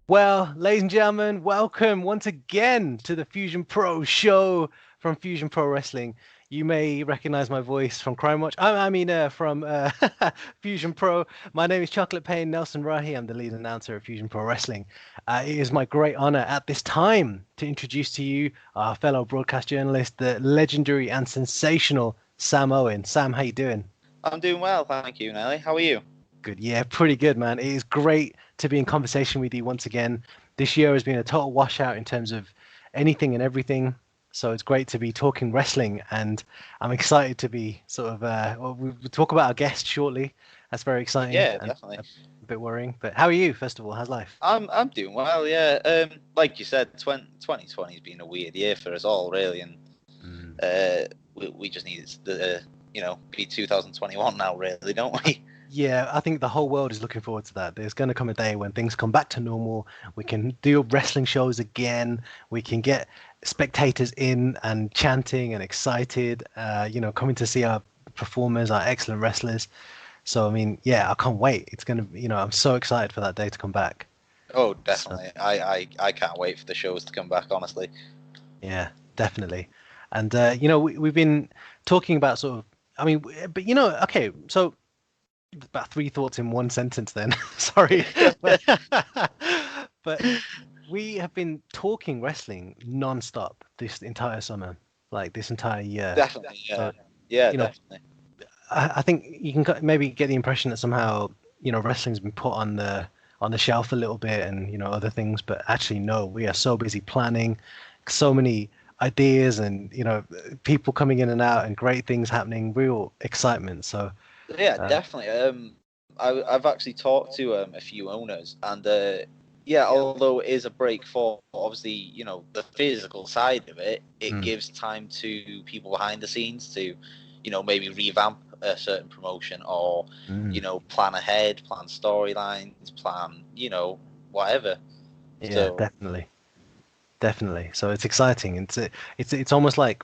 Well, ladies and gentlemen, welcome once again to the Fusion Pro show from Fusion Pro Wrestling. You may recognize my voice from Crime Watch. From Fusion Pro. My name is Chocolate Payne Nelson Rahi. I'm the lead announcer of Fusion Pro Wrestling. It is my great honor at this time to introduce to you our fellow broadcast journalist, the legendary and sensational Sam Owen. Sam, how you doing? I'm doing well, thank you, Nelly. How are you? Good. Yeah, pretty good, man. It is great to be in conversation with you once again. This year has been a total washout in terms of anything and everything. So it's great to be talking wrestling, and I'm excited to be we'll talk about our guest shortly. That's very exciting Yeah, and definitely. a bit worrying. But how are you, first of all? How's life? I'm doing well, yeah. Like you said, 2020 has been a weird year for us all, really, and Mm. we just need the be 2021 now, really, don't we? Yeah, I think the whole world is looking forward to that. There's going to come a day when things come back to normal. We can do wrestling shows again. We can get spectators in and chanting and excited, coming to see our performers, our excellent wrestlers. So, I mean, yeah, I can't wait. It's going to, I'm so excited for that day to come back. Oh, So, definitely. I can't wait for the shows to come back, honestly. yeah, definitely. And, we've been talking about okay, so about three thoughts in one sentence then. Sorry. But, but we have been talking wrestling non-stop this entire summer, like this entire year. Definitely, yeah. So, Yeah, you know, definitely. I think you can maybe get the impression that somehow, wrestling's been put on the shelf a little bit and, other things, but actually no, we are so busy planning so many ideas and, people coming in and out and great things happening, real excitement. So, Yeah, uh, definitely. I've actually talked to a few owners, and yeah, although it is a break for obviously the physical side of it, it mm, gives time to people behind the scenes to maybe revamp a certain promotion or mm. plan ahead, plan storylines, plan whatever. Yeah, So definitely, definitely. So it's exciting. It's almost like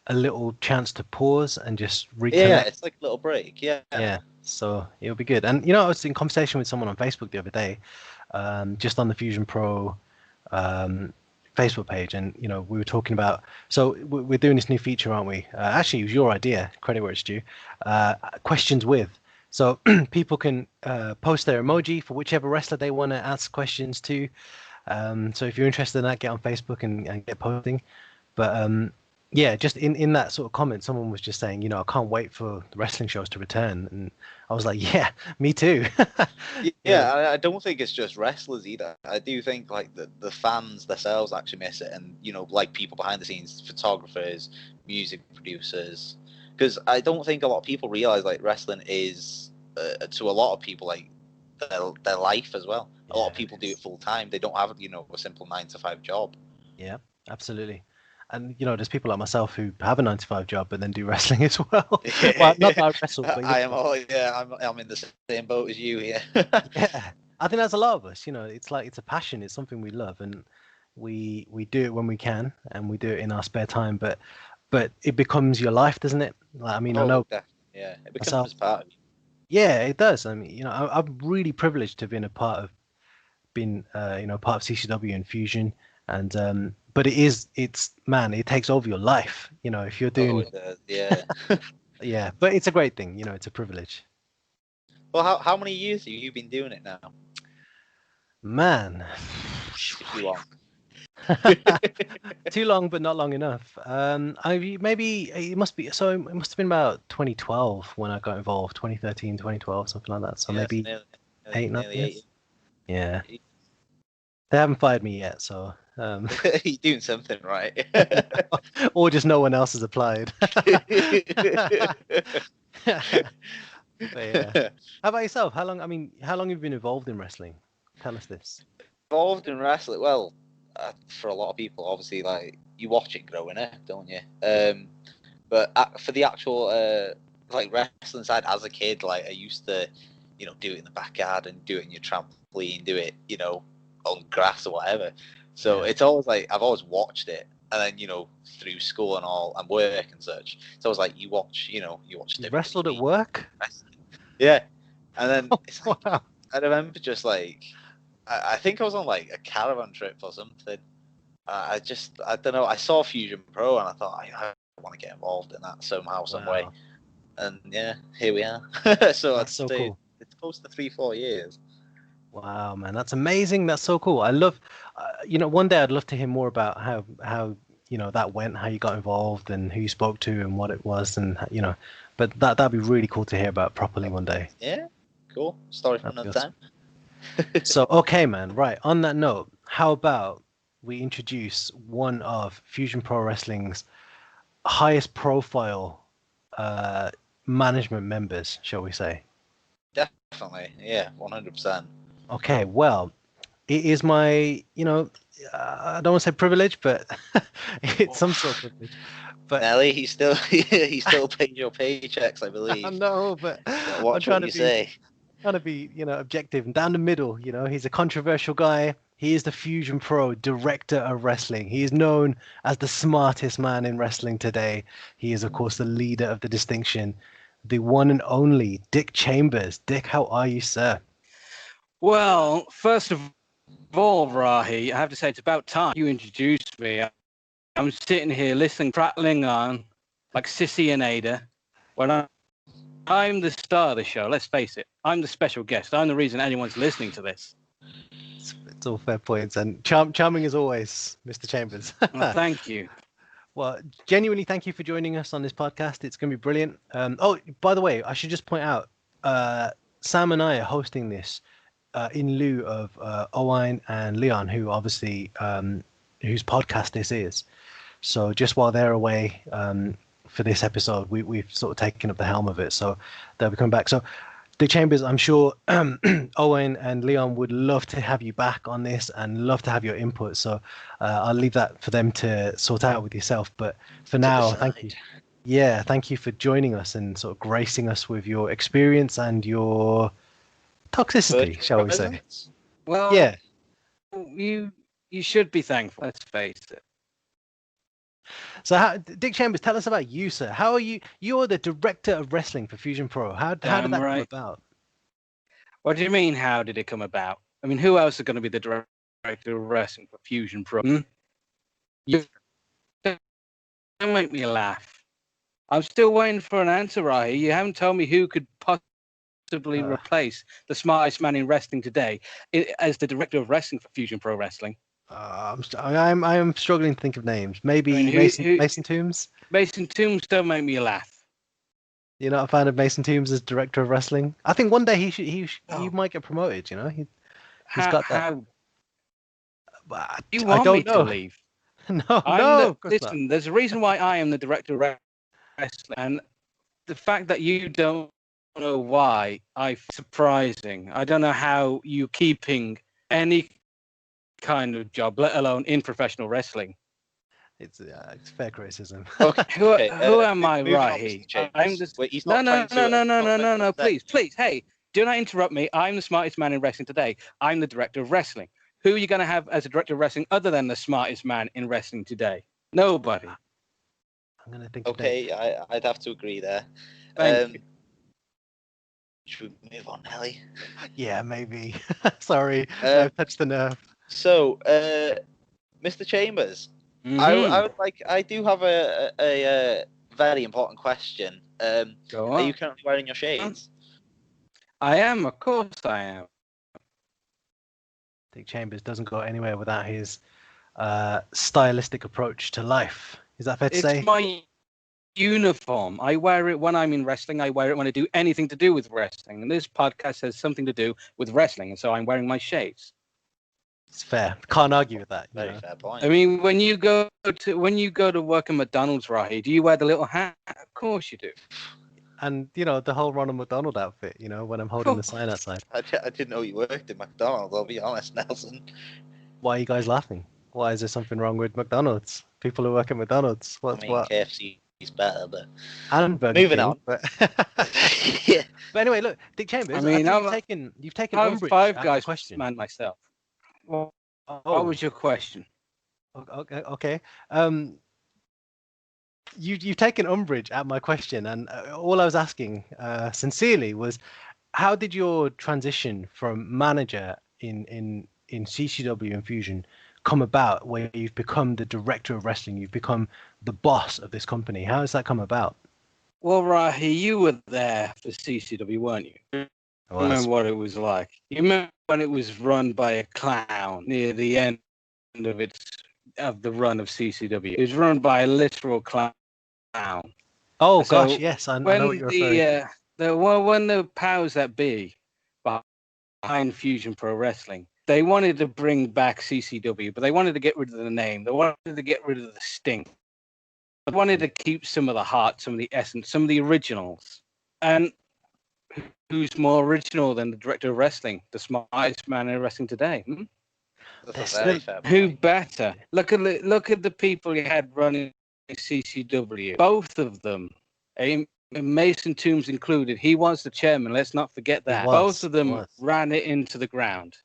a little chance to pause and just yeah, reconnect. it's like a little break. Yeah. Yeah, so it'll be good. And I was in conversation with someone on Facebook the other day, just on the Fusion Pro um, Facebook page, and we were talking about. So we're doing this new feature, aren't we? Actually, it was your idea. Credit where it's due. Questions with. So people can post their emoji for whichever wrestler they want to ask questions to. So if you're interested in that, get on Facebook and get posting. But yeah, just in that sort of comment, someone was just saying, I can't wait for the wrestling shows to return. And I was like, yeah, me too. You know, Yeah, I don't think it's just wrestlers either. I do think like the fans themselves actually miss it, and like people behind the scenes, photographers, music producers, because I don't think a lot of people realize like wrestling is to a lot of people like their life as well. A lot of yeah, people do it full time. They don't have a simple 9 to 5 job. yeah, absolutely. And there's people like myself who have a 9 to 5 job but then do wrestling as well. Well, not that I wrestle, but I am. Oh yeah, I'm in the same boat as you here. yeah, I think that's a lot of us. It's like it's a passion. It's something we love, and we do it when we can, and we do it in our spare time. But it becomes your life, doesn't it? Like, I mean, I Oh, know definitely. Yeah, it myself. becomes part of you. Yeah, it does. I mean, I'm really privileged to have been part of CCW and Fusion, and but man, it takes over your life. If you're Oh, doing, it does. Yeah. yeah, but it's a great thing. It's a privilege. Well, how many years have you been doing it now? Man, Too long. too long, but not long enough. Maybe it must be. So it must have been about 2012 when I got involved. 2013, 2012, something like that. So Yes, maybe eight, nine nearly years. Yeah, 8 years. they haven't fired me yet, so You're doing something right. or just no one else has applied. But yeah. How about yourself? How long? I mean, how long have you been involved in wrestling? Tell us this. Involved in wrestling, well, for a lot of people, obviously, like you watch it growing up, don't you? Yeah. But for the actual like wrestling side, as a kid, like I used to, do it in the backyard and do it in your trampoline, do it, on grass or whatever. So Yeah. it's always like I've always watched it, and then through school and all and work and such. It's always like you watch You wrestled at WWE, work? wrestling. Yeah, and then it's like Wow. I remember just like I think I was on like a caravan trip or something. I don't know. I saw Fusion Pro and I thought I want to get involved in that somehow, some way. Wow, And yeah, here we are. So I'd that's so stayed. cool. It's close to 3-4 years. Wow, man, that's amazing. That's so cool. I love, one day I'd love to hear more about how that went, how you got involved, and who you spoke to, and what it was, and but that'd be really cool to hear about properly one day. Yeah, cool. Story for That'd be another awesome. time. So, okay, man, right. On that note, how about we introduce one of Fusion Pro Wrestling's highest profile uh, management members, shall we say? Definitely, yeah, 100%. Okay, well, it is my, I don't want to say privilege, but it's some sort of privilege. But Nelly, he still pays your paychecks, I I believe. know, but I'm Watch trying what to you be say. objective and down the middle. He's a controversial guy. He is the Fusion Pro director of wrestling. He is known as the smartest man in wrestling today. He is, of course, the leader of the distinction, the one and only Dick Chambers. Dick, how are you, sir? Well, first of all, Rahi, I have to say it's about time you introduced me. I'm sitting here listening, prattling on like Sissy and Ada. When I'm the star of the show, let's face it, I'm the special guest. I'm the reason anyone's listening to this. It's all fair points, and charming as always, Mr. Chambers. Well, thank you. Well, genuinely, thank you for joining us on this podcast. It's going to be brilliant. Oh, by the way, I should just point out, Sam and I are hosting this in lieu of Owain and Leon, who obviously whose podcast this is. So just while they're away for this episode, we've sort of taken up the helm of it. So they'll be coming back. So Dick Chambers, I'm sure Owen and Leon would love to have you back on this and love to have your input. So I'll leave that for them to sort out with yourself. But for now, thank you. Yeah, thank you for joining us and sort of gracing us with your experience and your toxicity, shall we say? Well, Yeah. You should be thankful. Let's face it. So, Dick Chambers, tell us about you, sir. How are you? You're the director of wrestling for Fusion Pro. How did that come about? What do you mean? How did it come about? I mean, who else is going to be the director of wrestling for Fusion Pro? You don't make me laugh. I'm still waiting for an answer, Rahi. You haven't told me who could possibly replace the smartest man in wrestling today as the director of wrestling for Fusion Pro Wrestling. I'm struggling to think of names. Maybe Mason Toombs. Mason Toombs don't make me laugh. You're not a fan of Mason Toombs as director of wrestling? I think one day he might get promoted. He's got that. You want me to leave? No. Listen, there's a reason why I am the director of wrestling, and the fact that you don't know why, I surprising. I don't know how you keeping any kind of job, let alone in professional wrestling. It's fair criticism. Okay, who am I, Rahi? I'm just no. Please. Hey, do not interrupt me. I'm the smartest man in wrestling today. I'm the director of wrestling. Who are you going to have as a director of wrestling other than the smartest man in wrestling today? Nobody. I'm going to think. Okay, I'd have to agree there. Thank you. Should we move on, Nelly? Yeah, maybe. Sorry, I touched the nerve. So, Mr. Chambers, I do have a very important question. Go on. Are you currently wearing your shades? I am, of course I am. Dick Chambers doesn't go anywhere without his stylistic approach to life. Is that fair to say? It's my uniform. I wear it when I'm in wrestling. I wear it when I do anything to do with wrestling. And this podcast has something to do with wrestling, and so I'm wearing my shades. It's fair. Can't argue with that. Very fair point. I mean, when you go to work at McDonald's, Rahi, do you wear the little hat? Of course you do. And the whole Ronald McDonald outfit. When I'm holding the sign outside. I didn't know you worked at McDonald's. I'll be honest, Nelson. Why are you guys laughing? Why is there something wrong with McDonald's? People who work at McDonald's. What? KFC is better, but and Burger moving King, on. But... Yeah. But anyway, look, Dick Chambers. I mean, you've taken I'm umbrage Five at Guys the question. man myself. Well, what was your question? Okay. You've taken umbrage at my question, and all I was asking, sincerely, was how did your transition from manager in in CCW and Fusion come about where you've become the director of wrestling, you've become the boss of this company? How has that come about? Well, Rahi, you were there for CCW, weren't you? Well, Remember what it was like? You remember when it was run by a clown near the end of the run of CCW? It was run by a literal clown. oh So gosh, yes, I know when what you're referring to. when the powers that be behind Fusion Pro Wrestling, they wanted to bring back CCW, but they wanted to get rid of the name. They wanted to get rid of the stink. They wanted to keep some of the heart, some of the essence, some of the originals. And who's more original than the director of wrestling, the smartest man in wrestling today? That's a very fair Who point. better? Look at the people you had running CCW. Both of them, Mason Toombs included. He was the chairman. Let's not forget that. Both of them ran it into the ground.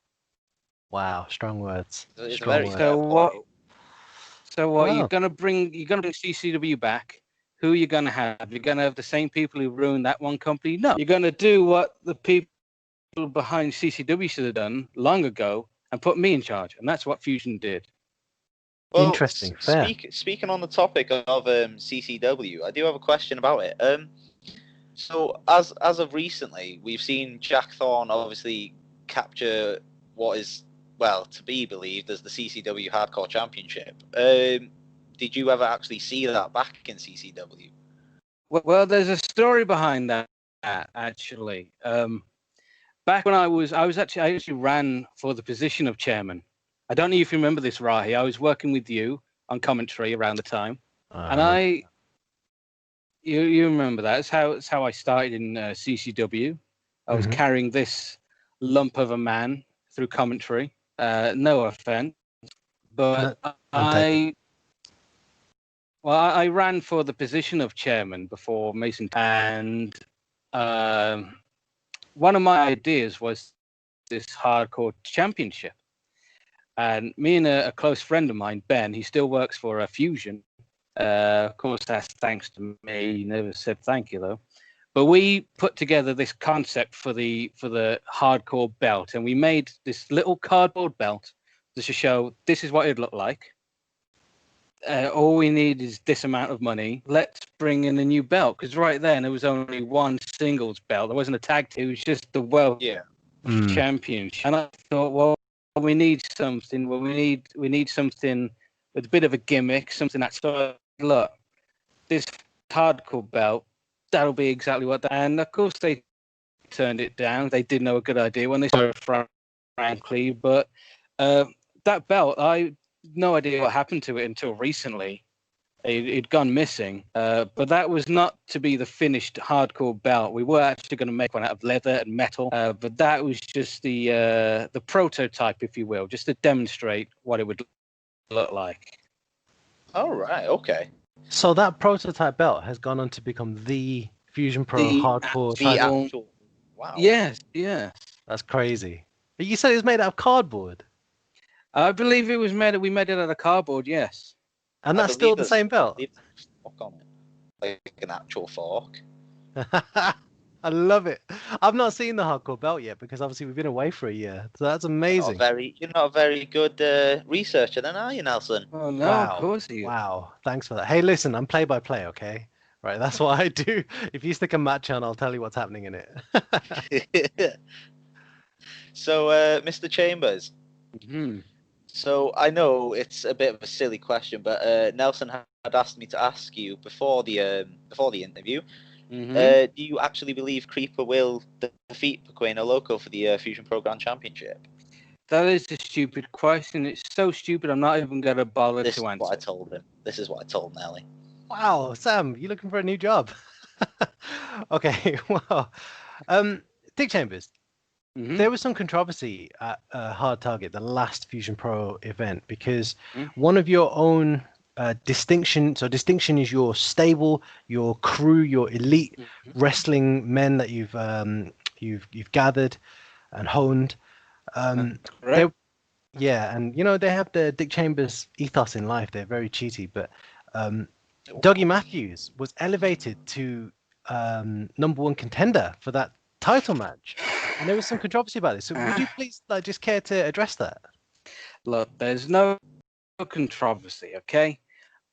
Wow, strong words. It's Strong very words. fair point. So what? Wow. You're gonna bring CCW back. Who are you gonna have? You're gonna have the same people who ruined that one company? No. You're gonna do what the people behind CCW should have done long ago and put me in charge, and that's what Fusion did. Well, Interesting. Fair. Speaking on the topic of CCW, I do have a question about it. So as of recently, we've seen Jack Thorne obviously capture what is, well, to be believed as the CCW Hardcore Championship. Did you ever actually see that back in CCW? Well, there's a story behind that actually. Back when I actually ran for the position of chairman. I don't know if you remember this, Rahi. I was working with you on commentary around the time, and you remember that. It's how I started in CCW. I was carrying this lump of a man through commentary. No offense, but I ran for the position of chairman before Mason, and one of my ideas was this hardcore championship. And me and a close friend of mine, Ben, he still works for Fusion. Of course, that's thanks to me. He never said thank you though. But we put together this concept for the hardcore belt, and we made this little cardboard belt to show this is what it'd look like. All we need is this amount of money. Let's bring in a new belt, because right then there was only one singles belt. There wasn't a tag team. It was just the Welsh Championship. And I thought, well, we need something. Well, we need something with a bit of a gimmick, something that's look, this hardcore belt, that'll be exactly what that. And of course they turned it down. They didn't know a good idea when they saw it, frankly. But that belt, I no idea what happened to it until recently. It'd gone missing. But that was not to be the finished hardcore belt. We were actually going to make one out of leather and metal. But that was just the prototype, if you will, just to demonstrate what it would look like. Oh, right. Okay. So that prototype belt has gone on to become the Fusion Pro hardcore title. Wow. Yes. That's crazy. But you said it was made out of cardboard. I believe it was we made it out of cardboard, yes. And that's still the same belt? Fork on it. Like an actual fork. I love it. I've not seen the hardcore belt yet because obviously we've been away for a year. So that's amazing. You're not a very good researcher then, are you, Nelson? Oh, no, wow. Of course you. Wow. Thanks for that. Hey, listen, I'm play-by-play, okay? Right, that's what I do. If you stick a match on, I'll tell you what's happening in it. So, Mr. Chambers. Mm-hmm. So I know it's a bit of a silly question, but Nelson had asked me to ask you before the interview. Do you actually believe Creeper will defeat Pequeno Loco for the Fusion Pro Grand Championship? That is a stupid question. It's so stupid, I'm not even going to bother to answer. This is what I told him. This is what I told Nelly. Wow, Sam, you looking for a new job? Okay, well, Dick Chambers, there was some controversy at Hard Target, the last Fusion Pro event, because one of your own distinction. So distinction is your stable, your crew, your elite wrestling men that you've gathered and honed. Yeah, and you know they have the Dick Chambers ethos in life. They're very cheaty, but Dougie Matthews was elevated to number one contender for that title match, and there was some controversy about this. So would you please just care to address that? Look, there's no controversy, okay?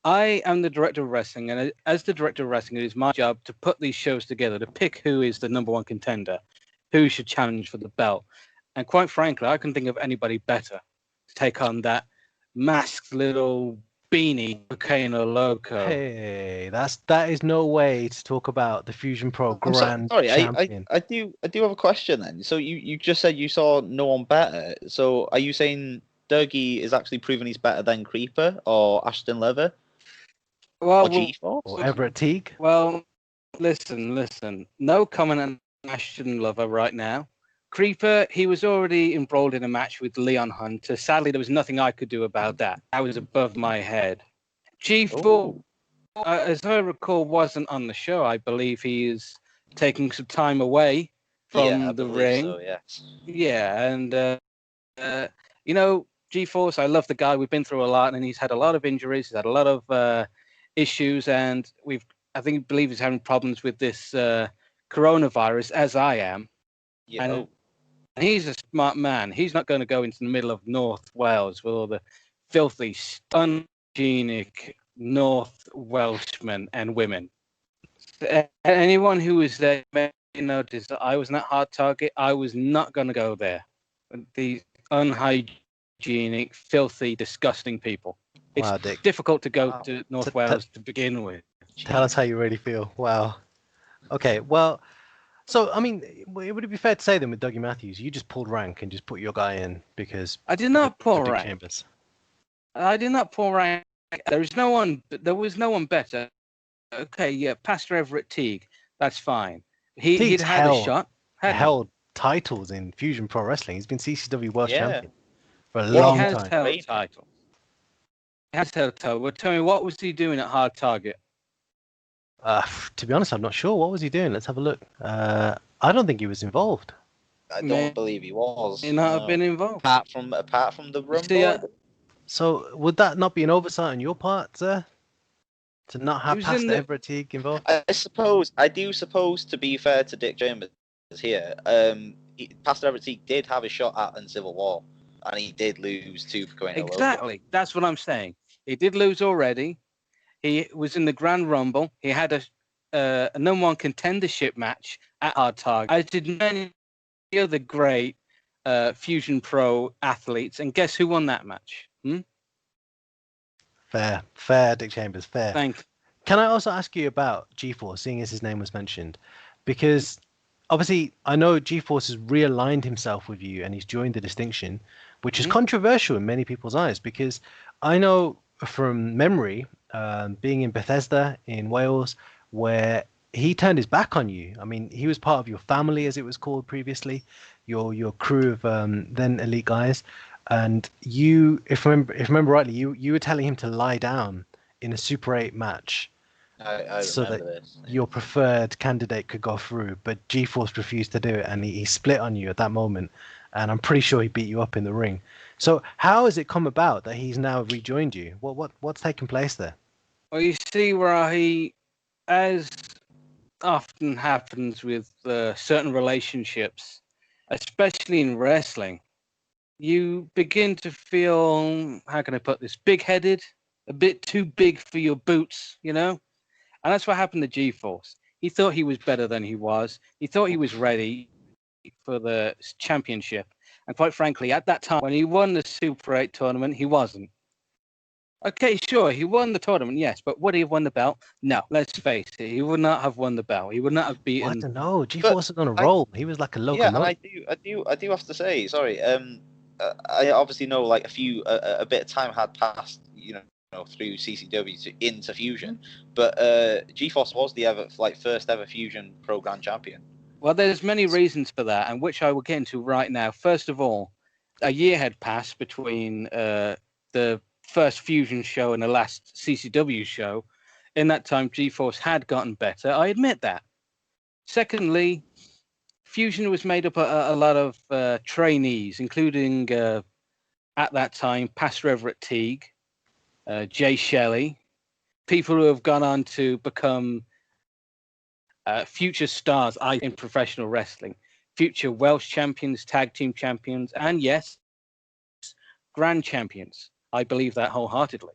I am the director of wrestling, and as the director of wrestling, it is my job to put these shows together, to pick who is the number one contender, who should challenge for the belt. And quite frankly, I can think of anybody better to take on that masked little beanie Volcano Loco. Hey, that is no way to talk about the Fusion Pro Grand sorry, Champion. I do have a question then. So you just said you saw no one better. So are you saying Dougie is actually proving he's better than Creeper or Ashton Leather Well, or G-Force? Or Everett Teague. Well, listen. No comment on Ashton Lover right now. Creeper, he was already embroiled in a match with Leon Hunter. Sadly, there was nothing I could do about that. That was above my head. G4, as I recall, wasn't on the show. I believe he is taking some time away from the ring. So, yes. Yeah, and you know, G-Force, I love the guy. We've been through a lot, and he's had a lot of injuries. He's had a lot of issues, and I believe he's having problems with this coronavirus, as I am. And he's a smart man. He's not going to go into the middle of North Wales with all the filthy, unhygienic North Welshmen and women. Anyone who was there may notice that I was not hard target. I was not going to go there. These unhygienic, filthy, disgusting people. It's Wow, Dick. difficult to go to North Wales to begin with. Tell us how you really feel. Wow. Okay, well, so, I mean, would it be fair to say then with Dougie Matthews, you just pulled rank and just put your guy in because... I did not pull Dick rank. Chambers. I did not pull rank. There was no one better. Okay, yeah, Pastor Everett Teague. That's fine. He'd had a shot. Held titles in Fusion Pro Wrestling. He's been CCW World Champion for a He long has time. held titles. He has held titles. Well, tell me, what was he doing at Hard Target? To be honest, I'm not sure. What was he doing? Let's have a look. I don't think he was involved. I don't believe he was. He not have been involved. Apart from the Rumble. So would that not be an oversight on your part, sir? To not have Pastor Everett Teague involved? I do suppose, to be fair to Dick Chambers here, Pastor Everett Teague did have a shot at in Civil War, and he did lose to Cohen. Exactly. That's what I'm saying. He did lose already. He was in the Grand Rumble. He had a number one contendership match at Hard Target, as did many other great Fusion Pro athletes. And guess who won that match? Fair, Dick Chambers, fair. Thanks. Can I also ask you about G-Force, seeing as his name was mentioned? Because obviously, I know G-Force has realigned himself with you and he's joined the distinction, which is controversial in many people's eyes. Because I know from memory, being in Bethesda in Wales, where he turned his back on you. I mean, he was part of your family, as it was called previously, your crew of then elite guys. And you, if I remember rightly, you were telling him to lie down in a Super 8 match, so that your preferred candidate could go through. But G-Force refused to do it, and he split on you at that moment. And I'm pretty sure he beat you up in the ring. So how has it come about that he's now rejoined you? What's taken place there? Well, you see, where as often happens with certain relationships, especially in wrestling, you begin to feel, how can I put this, big-headed, a bit too big for your boots, you know? And that's what happened to G-Force. He thought he was better than he was. He thought he was ready for the championship. And quite frankly, at that time, when he won the Super 8 tournament, he wasn't. Okay, sure, he won the tournament, yes, but would he have won the belt? No, let's face it, he would not have won the belt. He would not have beaten... I don't know. G-Force is on a roll. He was like a locomotive. Yeah, and I do have to say, sorry, I obviously know like a bit of time had passed, through CCW into Fusion, but G-Force was the first ever Fusion Pro Grand Champion. Well, there's many reasons for that, and which I will get into right now. First of all, a year had passed between the first Fusion show and the last CCW show. In that time, G-Force had gotten better. I admit that. Secondly, Fusion was made up a lot of trainees, including, at that time, Pastor Everett Teague, Jay Shelley, people who have gone on to become future stars in professional wrestling, future Welsh champions, tag team champions, and yes, grand champions. I believe that wholeheartedly.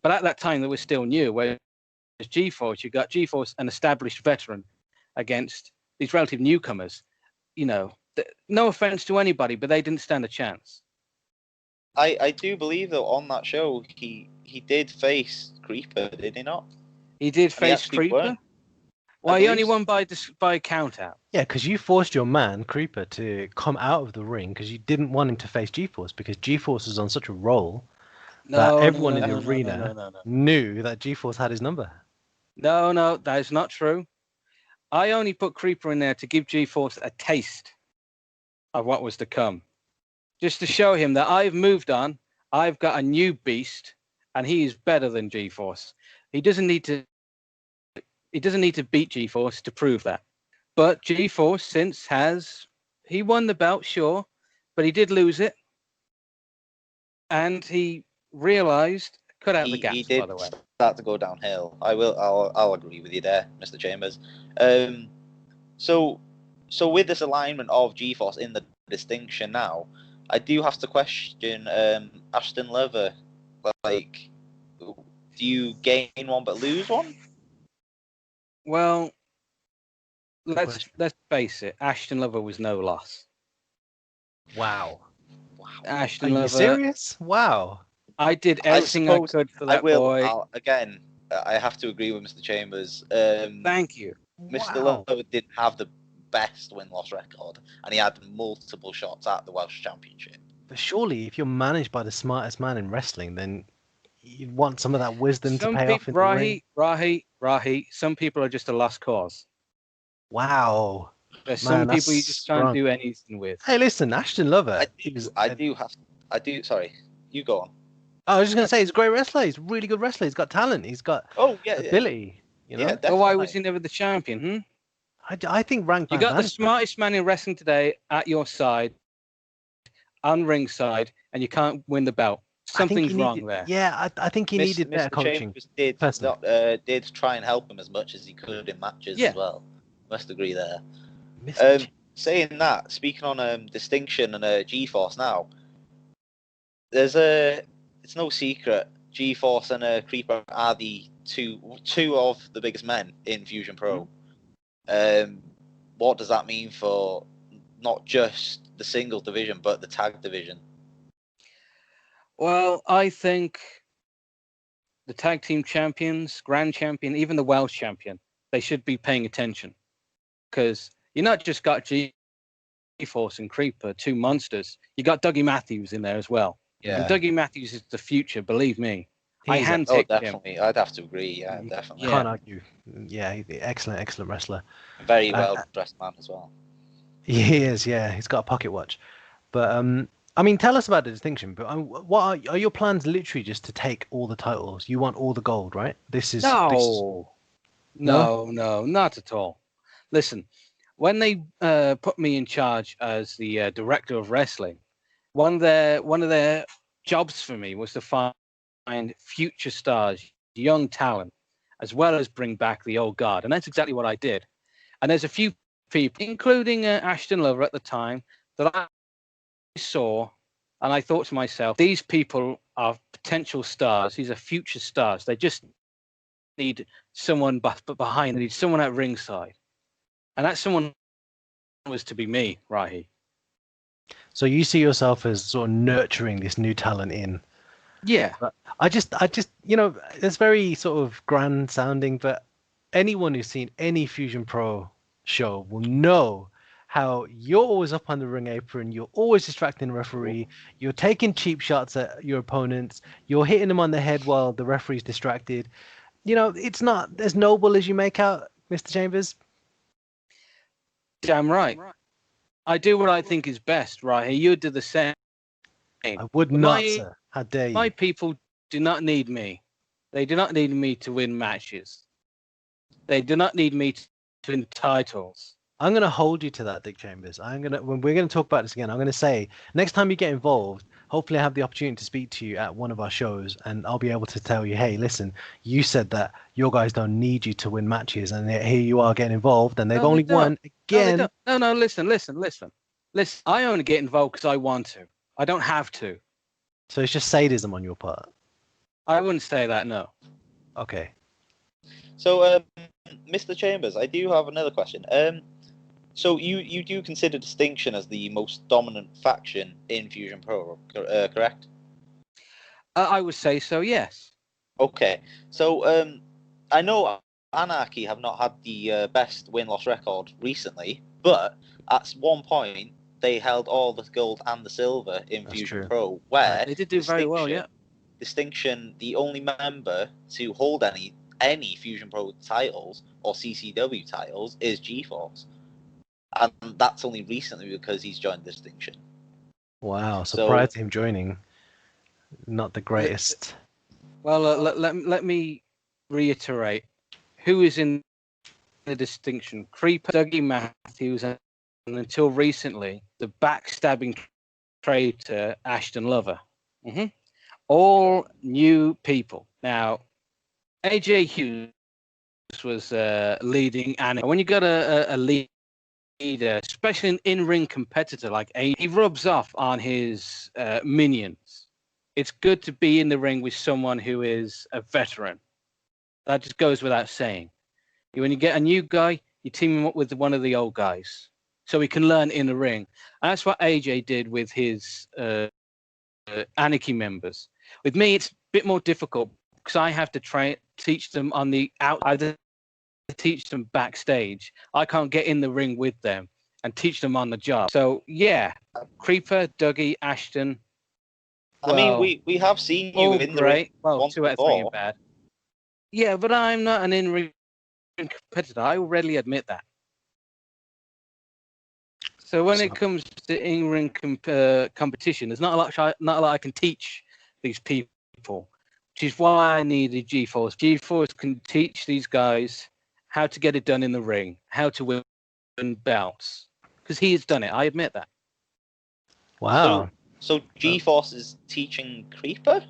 But at that time, they were still new. Whereas G-Force, you got G-Force, an established veteran, against these relative newcomers. You know, no offense to anybody, but they didn't stand a chance. I do believe though on that show he did face Creeper, did he not? He did face actually Creeper. won. Well, he only believe won by count out. Yeah, because you forced your man Creeper to come out of the ring because you didn't want him to face G-Force because G-Force was on such a roll that everyone in the arena knew that G-Force had his number. No, that is not true. I only put Creeper in there to give G-Force a taste of what was to come. Just to show him that I've moved on, I've got a new beast, and he is better than G-Force. He doesn't need to beat G-Force to prove that. But G-Force since he won the belt, sure, but he did lose it. And he realized, cut out the gaps, he did by the way. Start to go downhill. I'll agree with you there, Mr. Chambers. So with this alignment of G-Force in the distinction now, I do have to question Ashton Leather. Like, do you gain one but lose one? Well, let's face it. Ashton Leather was no loss. Wow. Ashton Are Leather. you serious? Wow. I did everything I could for that boy. I have to agree with Mr. Chambers. Thank you. Mr. Leather didn't have the best win-loss record, and he had multiple shots at the Welsh Championship. But surely, if you're managed by the smartest man in wrestling, then you want some of that wisdom to pay off in the ring. Rahi, some people are just a lost cause. Wow. There's some people you just can't do anything with. Hey, listen, Ashton Leather. Sorry, you go on. I was just going to say, he's a great wrestler. He's a really good wrestler. He's got talent. He's got ability. You know? Well, why was he never the champion? I think Rank. You got the smartest man in wrestling today at your side, on ringside, and you can't win the belt. Something's wrong there. Yeah, I think he needed better coaching. Did try and help him as much as he could in matches as well. Must agree there. Saying that, speaking on distinction and G-Force now, it's no secret G-Force and Creeper are the two of the biggest men in Fusion Pro. What does that mean for not just the singles division but the tag division? Well, I think the tag team champions, grand champion, even the Welsh champion, they should be paying attention, because you not just got G-Force and Creeper, two monsters. You got Dougie Matthews in there as well. Yeah, and Dougie Matthews is the future. Believe me. I handpicked him. I'd have to agree. Yeah, definitely. Can't argue. Yeah, he's an excellent wrestler. Very well dressed man as well. He is. Yeah, he's got a pocket watch. But I mean, tell us about the distinction. But what are your plans? Literally, just to take all the titles? You want all the gold, right? No, not at all. Listen, when they put me in charge as the director of wrestling, one of their jobs for me was to find future stars, young talent, as well as bring back the old guard, and that's exactly what I did. And there's a few people, including Ashton Leather at the time, that I saw, and I thought to myself, these people are potential stars. These are future stars. They just need someone behind. They need someone at ringside, and that someone was to be me, Rahi. So you see yourself as sort of nurturing this new talent in. Yeah. I just, it's very sort of grand sounding, but anyone who's seen any Fusion Pro show will know how you're always up on the ring apron, you're always distracting the referee, you're taking cheap shots at your opponents, you're hitting them on the head while the referee's distracted. It's not as noble as you make out, Mr. Chambers. Damn right. I do what I think is best, right? You do the same. I would not, sir. How dare you? My people do not need me. They do not need me to win matches. They do not need me to win titles. I'm going to hold you to that, Dick Chambers. When we're going to talk about this again, I'm going to say, next time you get involved, hopefully I have the opportunity to speak to you at one of our shows, and I'll be able to tell you, hey, listen, you said that your guys don't need you to win matches, and here you are getting involved, and they've only won again. No, listen. I only get involved because I want to. I don't have to. So it's just sadism on your part. I wouldn't say that, no. Okay. So, Mr. Chambers, I do have another question. So you do consider Distinction as the most dominant faction in Fusion Pro, correct? I would say so, yes. Okay. So I know Anarchy have not had the best win-loss record recently, but at one point they held all the gold and the silver in That's Fusion true. Pro, where They did do very well, yeah. Distinction, the only member to hold any Fusion Pro titles or CCW titles is GeForce. And that's only recently because he's joined Distinction. Wow. So prior to him joining, not the greatest. Well, let me reiterate. Who is in the Distinction? Creeper, Dougie Matthews, and until recently, the backstabbing traitor, Ashton Lover. All new people. Now, AJ Hughes was leading, and when you got a leader, especially an in-ring competitor like AJ, he rubs off on his minions. It's good to be in the ring with someone who is a veteran. That just goes without saying. When you get a new guy, you team him up with one of the old guys so he can learn in the ring. And that's what AJ did with his Anarchy members. With me, it's a bit more difficult because I have to teach them on the outside, teach them backstage. I can't get in the ring with them and teach them on the job. So, yeah, Creeper, Dougie, Ashton. I mean, we have seen you in the ring once 2 out of 3 are bad. Yeah, but I'm not an in-ring competitor. I will readily admit that. So when it comes to in-ring competition, there's not a lot I can teach these people, which is why I needed GeForce. GeForce can teach these guys how to get it done in the ring, how to win belts, because he has done it. I admit that. Wow. So GeForce is teaching Creeper?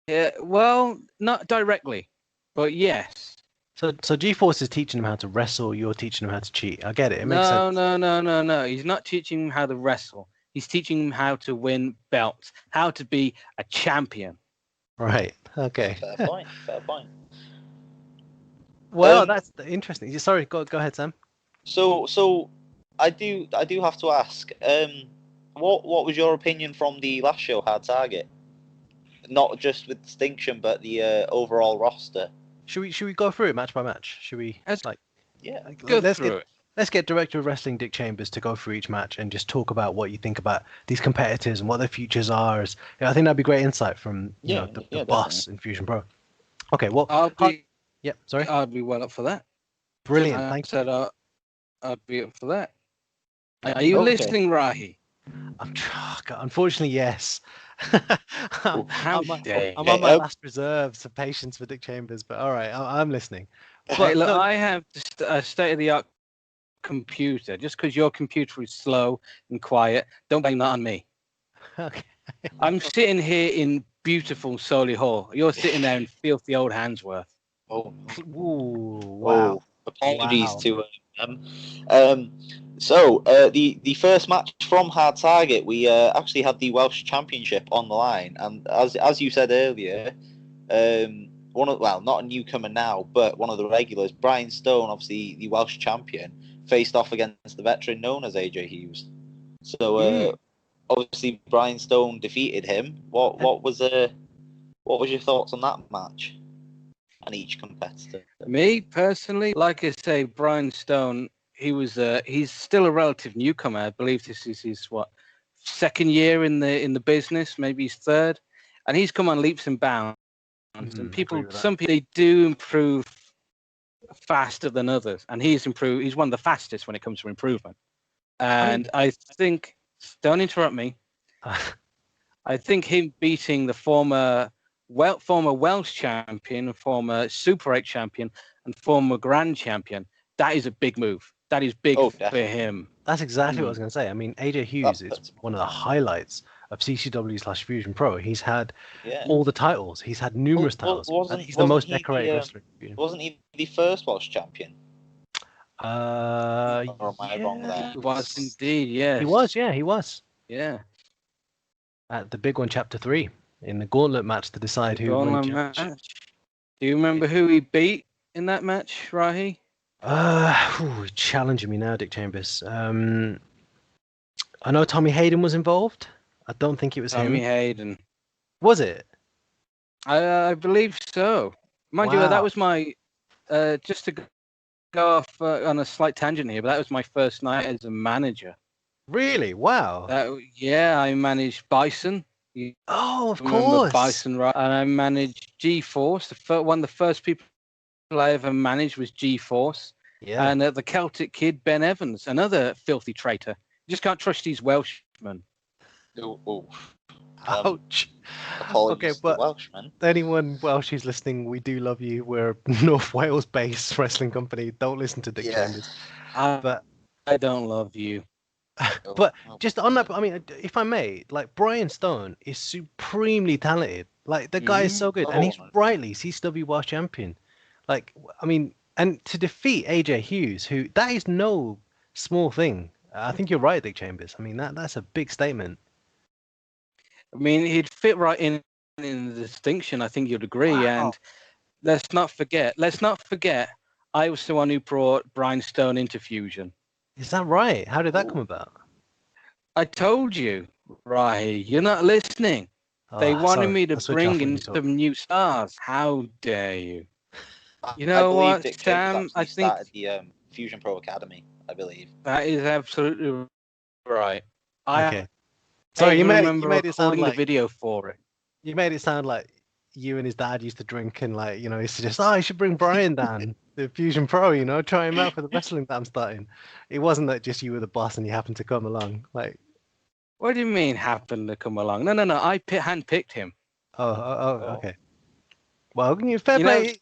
Yeah, well, not directly, but yes. So GeForce is teaching him how to wrestle. You're teaching him how to cheat. I get it. It makes sense. No. He's not teaching him how to wrestle. He's teaching him how to win belts, how to be a champion. Right. Okay. Fair point. Well, that's interesting. Sorry, go ahead, Sam. So I do have to ask, what was your opinion from the last show, Hard Target? Not just with Distinction, but the overall roster. Should we go through it match by match? Should we Let's get Director of Wrestling Dick Chambers to go through each match and just talk about what you think about these competitors and what their futures are. I think that'd be great insight from the boss in Fusion Pro. Okay, well, sorry. I'd be well up for that. Brilliant, thanks. I'd be up for that. Are you listening, Rahi? Unfortunately, yes. I'm on my last reserves of patience for Dick Chambers, but all right, I'm listening. But look, I have a state-of-the-art computer. Just because your computer is slow and quiet, don't blame that on me. Okay. I'm sitting here in beautiful Solly Hall. You're sitting there in filthy old Handsworth. Oh, ooh, wow. Apologies to them. So the first match from Hard Target, we actually had the Welsh Championship on the line, and as you said earlier, not a newcomer now, but one of the regulars, Brian Stone, obviously the Welsh champion, faced off against the veteran known as AJ Hughes. So obviously Brian Stone defeated him. What was your thoughts on that match and each competitor? Me personally, like I say, Brian Stone. He's still a relative newcomer. I believe this is his second year in the business, maybe his third, and he's come on leaps and bounds. And some people they do improve faster than others, and he's improved. He's one of the fastest when it comes to improvement. And I think, don't interrupt me. I think him beating the former Welsh champion, former Super 8 champion, and former Grand champion, that is a big move. That is big for him. That's exactly what I was going to say. I mean, AJ Hughes is one of the highlights of CCW/Fusion Pro. He's had all the titles. He's had numerous titles. He's the most decorated wrestler. Wasn't he the first Welsh champion? Or am I wrong there? He was indeed, yes. He was, yeah, he was. Yeah. at the big one, Chapter 3, in the gauntlet match to decide who won the championship. Match. Do you remember who he beat in that match, Rahi? Challenging me now, Dick Chambers. I know Tommy Hayden was involved. I don't think it was Tommy him. Hayden. Was it? I believe so. Mind you, that Wow. was my just to go off on a slight tangent here, but that was my first night as a manager. Really? Wow. I managed Bison. You Oh, of remember course. Bison, right? And I managed G-Force. One of the first people I ever managed was G-Force. Yeah. And the Celtic kid, Ben Evans, another filthy traitor. You just can't trust these Welshmen. Ouch. Apologies to the but Welshman. anyone Welsh who's listening, we do love you. We're a North Wales-based wrestling company. Don't listen to Dick Chambers. But I don't love you. But just on that, I mean, if I may, like Brian Stone is supremely talented. Like the guy is so good, and he's rightly CCW World Champion. Like, I mean, and to defeat AJ Hughes, who that is no small thing. I think you're right, Dick Chambers. I mean, that's a big statement. I mean, he'd fit right in the distinction. I think you'd agree. Wow. And let's not forget. I was the one who brought Brian Stone into Fusion. Is that right? How did that come about? I told you, Rahi. You're not listening. They wanted me to bring in some new stars. How dare you? You know what, Sam? I started the Fusion Pro Academy, I believe. That is absolutely right. Okay. Sorry, you made it sound like the video for it. You made it sound like you and his dad used to drink and like, you know, he suggests, I should bring Brian down, the Fusion Pro, you know, try him out for the wrestling that I'm starting. It wasn't that just you were the boss and you happened to come along. Like, what do you mean happened to come along? No. I handpicked him. Okay. Well, fair play.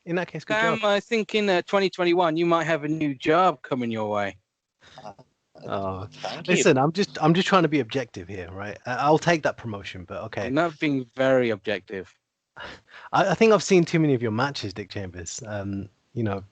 In that case, good job. I think in 2021 you might have a new job coming your way. Listen, I'm just trying to be objective here, right? I'll take that promotion, but okay. You're not being very objective. I think I've seen too many of your matches, Dick Chambers. You know,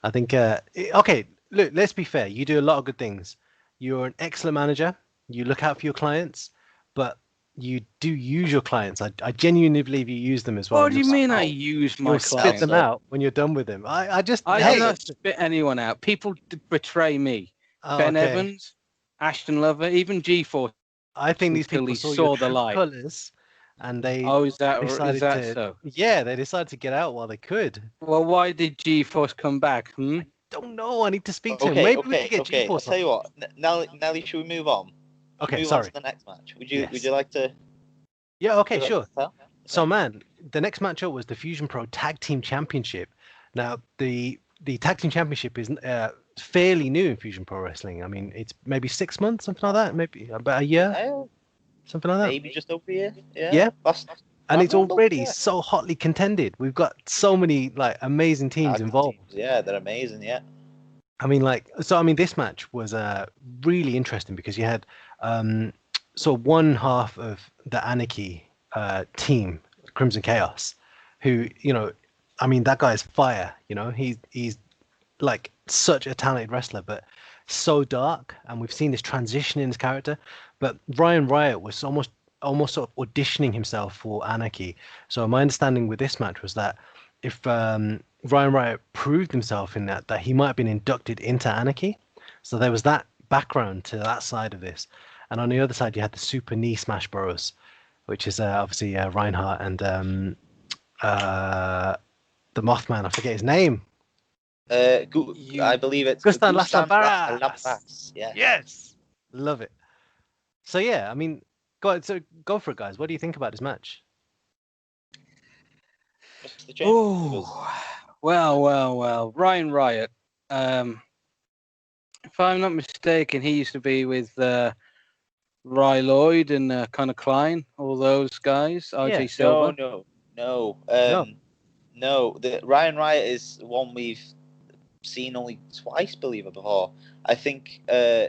I think okay. Look, let's be fair. You do a lot of good things. You're an excellent manager. You look out for your clients, but you do use your clients. I genuinely believe you use them as well. What do you mean I use my clients? Spit them out when you're done with them. I do not spit anyone out. People betray me. Ben Evans, Ashton Lover, even G-Force. I think these people saw the light. Colors, and they is that so? Yeah, they decided to get out while they could. Well, why did G-Force come back? I don't know. I need to speak to him. Maybe we can get G-Force. I'll tell you what. Nelly, should we move on? Okay, sorry. On to the next match. Would you like to? Yeah. Okay. Sure. So, man, the next matchup was the Fusion Pro Tag Team Championship. Now, the Tag Team Championship is fairly new in Fusion Pro Wrestling. I mean, it's maybe 6 months, something like that. Maybe about a year, something like that. Maybe just over a year. Yeah. And it's already so hotly contended. We've got so many like amazing teams involved. Yeah, they're amazing. Yeah. I mean, this match was really interesting because you had so one half of the Anarchy team, Crimson Chaos, who, you know, I mean, that guy's fire. You know, he's like such a talented wrestler, but so dark. And we've seen this transition in his character. But Ryan Riot was almost sort of auditioning himself for Anarchy. So my understanding with this match was that if Ryan Riot proved himself in that he might have been inducted into Anarchy. So there was that background to that side of this. And on the other side, you had the Super Knee Smash Bros, which is obviously Reinhardt and the Mothman. I forget his name. I believe it's Gustan Lassabaras. Yeah. Yes. Love it. So yeah, I mean, go for it, guys. What do you think about this match? Oh, well. Ryan Riot. If I'm not mistaken, he used to be with Ry Lloyd and Connor Klein, all those guys. RJ Silver. No. The Ryan Riot is one we've seen only twice, believe it, before. I think.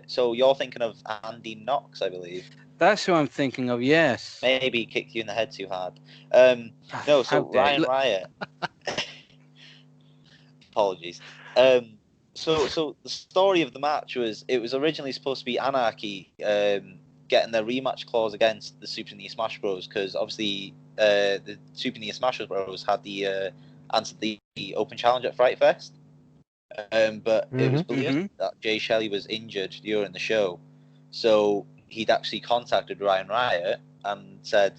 So you're thinking of Andy Knox, I believe. That's who I'm thinking of. Yes. Maybe he kicked you in the head too hard. No. So Ryan Riot. Apologies. So the story of the match was it was originally supposed to be Anarchy getting their rematch clause against the Super Senior Smash Bros. Because obviously the Super Senior Smash Bros. Had the answered the Open Challenge at Fright Fest, but it was believed that Jay Shelley was injured during the show, so he'd actually contacted Ryan Riot and said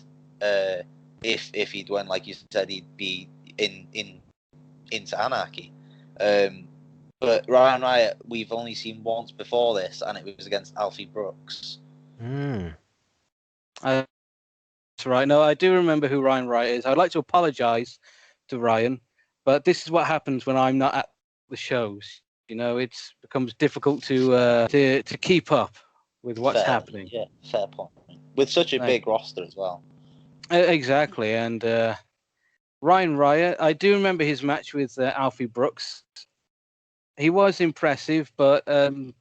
if he'd won, like you said, he'd be into Anarchy. But Ryan Riot, we've only seen once before this, and it was against Alfie Brooks. That's right. No, I do remember who Ryan Riot is. I'd like to apologise to Ryan, but this is what happens when I'm not at the shows. You know, it becomes difficult to keep up with what's happening. Yeah, fair point. With such a big roster as well. Exactly, and Ryan Riot, I do remember his match with Alfie Brooks. He was impressive, but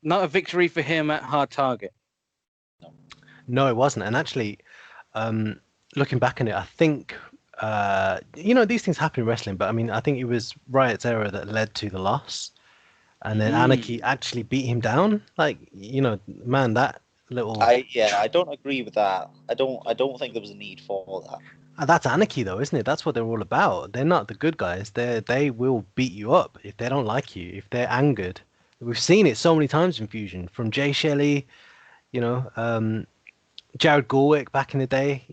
not a victory for him at Hard Target. No, it wasn't. And actually, looking back on it, I think, these things happen in wrestling, but I mean, I think it was Riot's error that led to the loss. And then Anarchy actually beat him down. Like, man, that little... I don't agree with that. I don't think there was a need for that. That's Anarchy, though, isn't it? That's what they're all about. They're not the good guys. They will beat you up if they don't like you, if they're angered. We've seen it so many times in Fusion. From Jay Shelley, Jared Gorwick back in the day.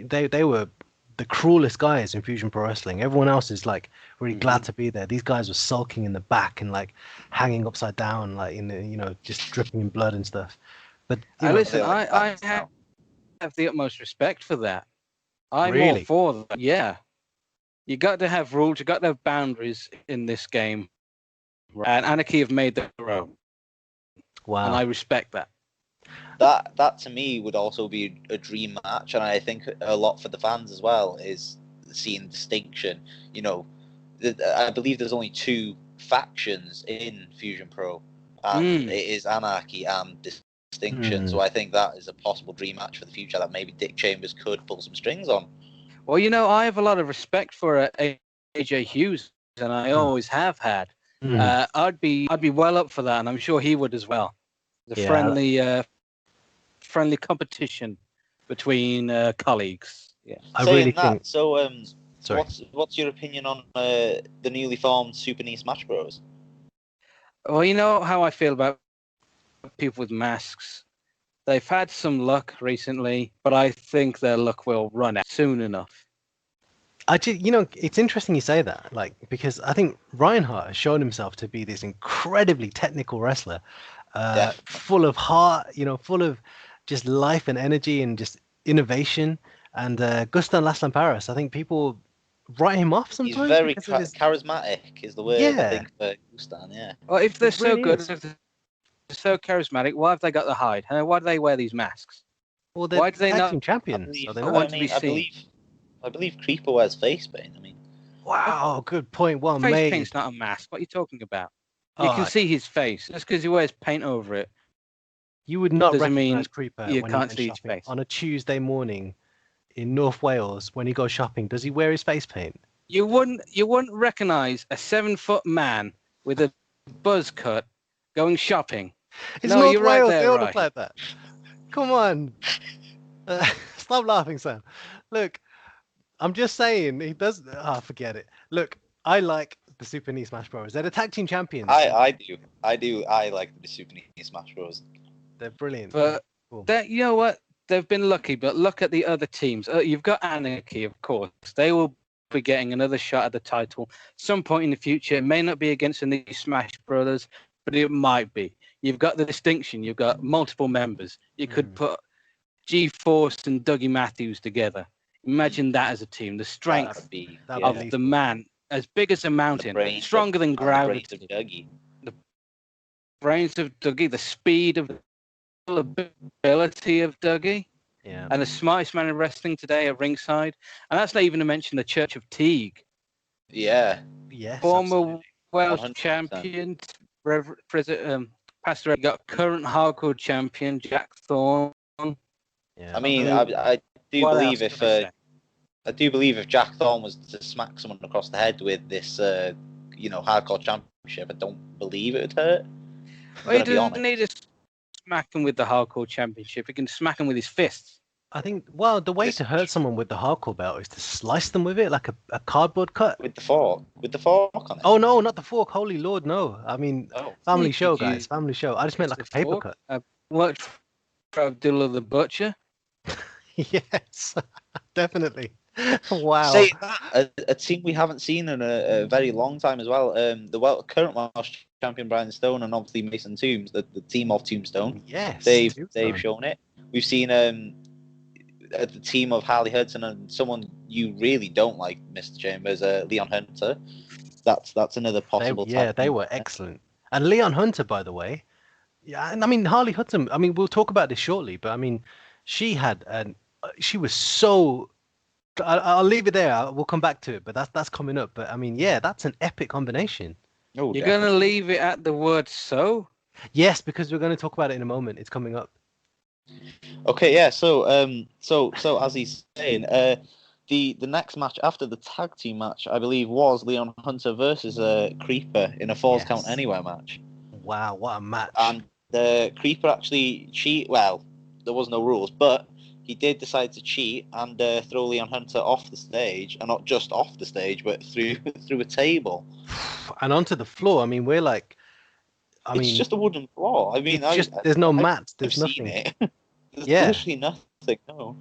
They were the cruelest guys in Fusion Pro Wrestling. Everyone else is like really glad to be there. These guys were sulking in the back and like hanging upside down, like in the, just dripping in blood and stuff. But listen, I have the utmost respect for that. I'm really? all for that. Yeah. You got to have rules, you got to have boundaries in this game. And Anarchy have made their own. Wow. And I respect that. That to me would also be a dream match, and I think a lot for the fans as well is seeing distinction. I believe there's only 2 factions in Fusion Pro, and it is Anarchy and Distinction. So I think that is a possible dream match for the future that maybe Dick Chambers could pull some strings on. Well, I have a lot of respect for AJ Hughes, and I always have had. I'd be well up for that, and I'm sure he would as well. The friendly competition between colleagues. Yeah, I really think. So, what's your opinion on the newly formed Super NES Smash Bros? Well, you know how I feel about people with masks. They've had some luck recently, but I think their luck will run out soon enough. It's interesting you say that, like, because I think Reinhardt has shown himself to be this incredibly technical wrestler, full of heart, full of just life and energy and just innovation. And Gustan Laslamparas, I think people write him off sometimes. He's very charismatic, is the word I think for Gustan. Yeah. Well, if they're so good, if they're so charismatic, why have they got the hide? Why do they wear these masks? Well, they're tag team champions. I believe Creeper wears face paint. I mean, wow, good point. Well face made. Paint's not a mask. What are you talking about? You can see his face. Just because he wears paint over it. You would not doesn't recognize mean Creeper you when can't he see goes his face. on a Tuesday morning in North Wales when he goes shopping. Does he wear his face paint? You wouldn't recognize a 7-foot man with a buzz cut going shopping. It's no, North you're Wales. right there, They all right. look like that. Come on. Stop laughing, Sam. Look, I'm just saying he does. Forget it. Look, I like the Super NES Smash Bros. They're the tag team champions. I do. I like the Super NES Smash Bros. They're brilliant. But you know what? They've been lucky. But look at the other teams. You've got Anarchy, of course. They will be getting another shot at the title some point in the future. It may not be against the new Smash Brothers, but it might be. You've got the Distinction. You've got multiple members. You could put G-Force and Dougie Matthews together. Imagine that as a team. The strength of the man, as big as a mountain, stronger than gravity. The brains of Dougie, the speed of ability of Dougie, and the smartest man in wrestling today at ringside. And that's not even to mention the Church of Teague. Yeah. Yes. Former Welsh champion, Pastor. Got current hardcore champion Jack Thorne. Yeah. I mean, I do believe if Jack Thorne was to smack someone across the head with this, hardcore championship, I don't believe it would hurt. Well, he doesn't need to smack him with the Hardcore Championship. He can smack him with his fists. I think, well, the way to hurt someone with the hardcore belt is to slice them with it like a cardboard cut. With the fork on it. Oh no, not the fork! Holy Lord, no! I mean, Oh. family You show, could guys, use family show. I just meant like a paper fork. cut. Worked for Abdullah the Butcher. Yes, definitely. Wow. Say that, a team we haven't seen in a very long time as well. The current Welsh champion Brian Stone and obviously Mason Toombs, the team of Tombstone. Yes, They've Tombstone. shown it. We've seen the team of Harley Hudson and someone you really don't like, Mr. Chambers, Leon Hunter. That's another possible. They were excellent. And Leon Hunter, by the way, yeah, and I mean Harley Hudson. I mean, we'll talk about this shortly, but I mean, she was so. I'll leave it there. We'll come back to it, but that's coming up. But I mean, yeah, that's an epic combination. Oh, You're gonna leave it at the word "so"? Yes, because we're going to talk about it in a moment. It's coming up. Okay, yeah. So as he's saying, the next match after the tag team match, I believe, was Leon Hunter versus Creeper in a Falls Count Anywhere match. Wow, what a match! And Creeper actually Well, there was no rules, but he did decide to cheat and throw Leon Hunter off the stage, and not just off the stage, but through a table and onto the floor. I mean, we're like, it's just a wooden floor. I mean, there's no mats. There's nothing. There's literally nothing. No.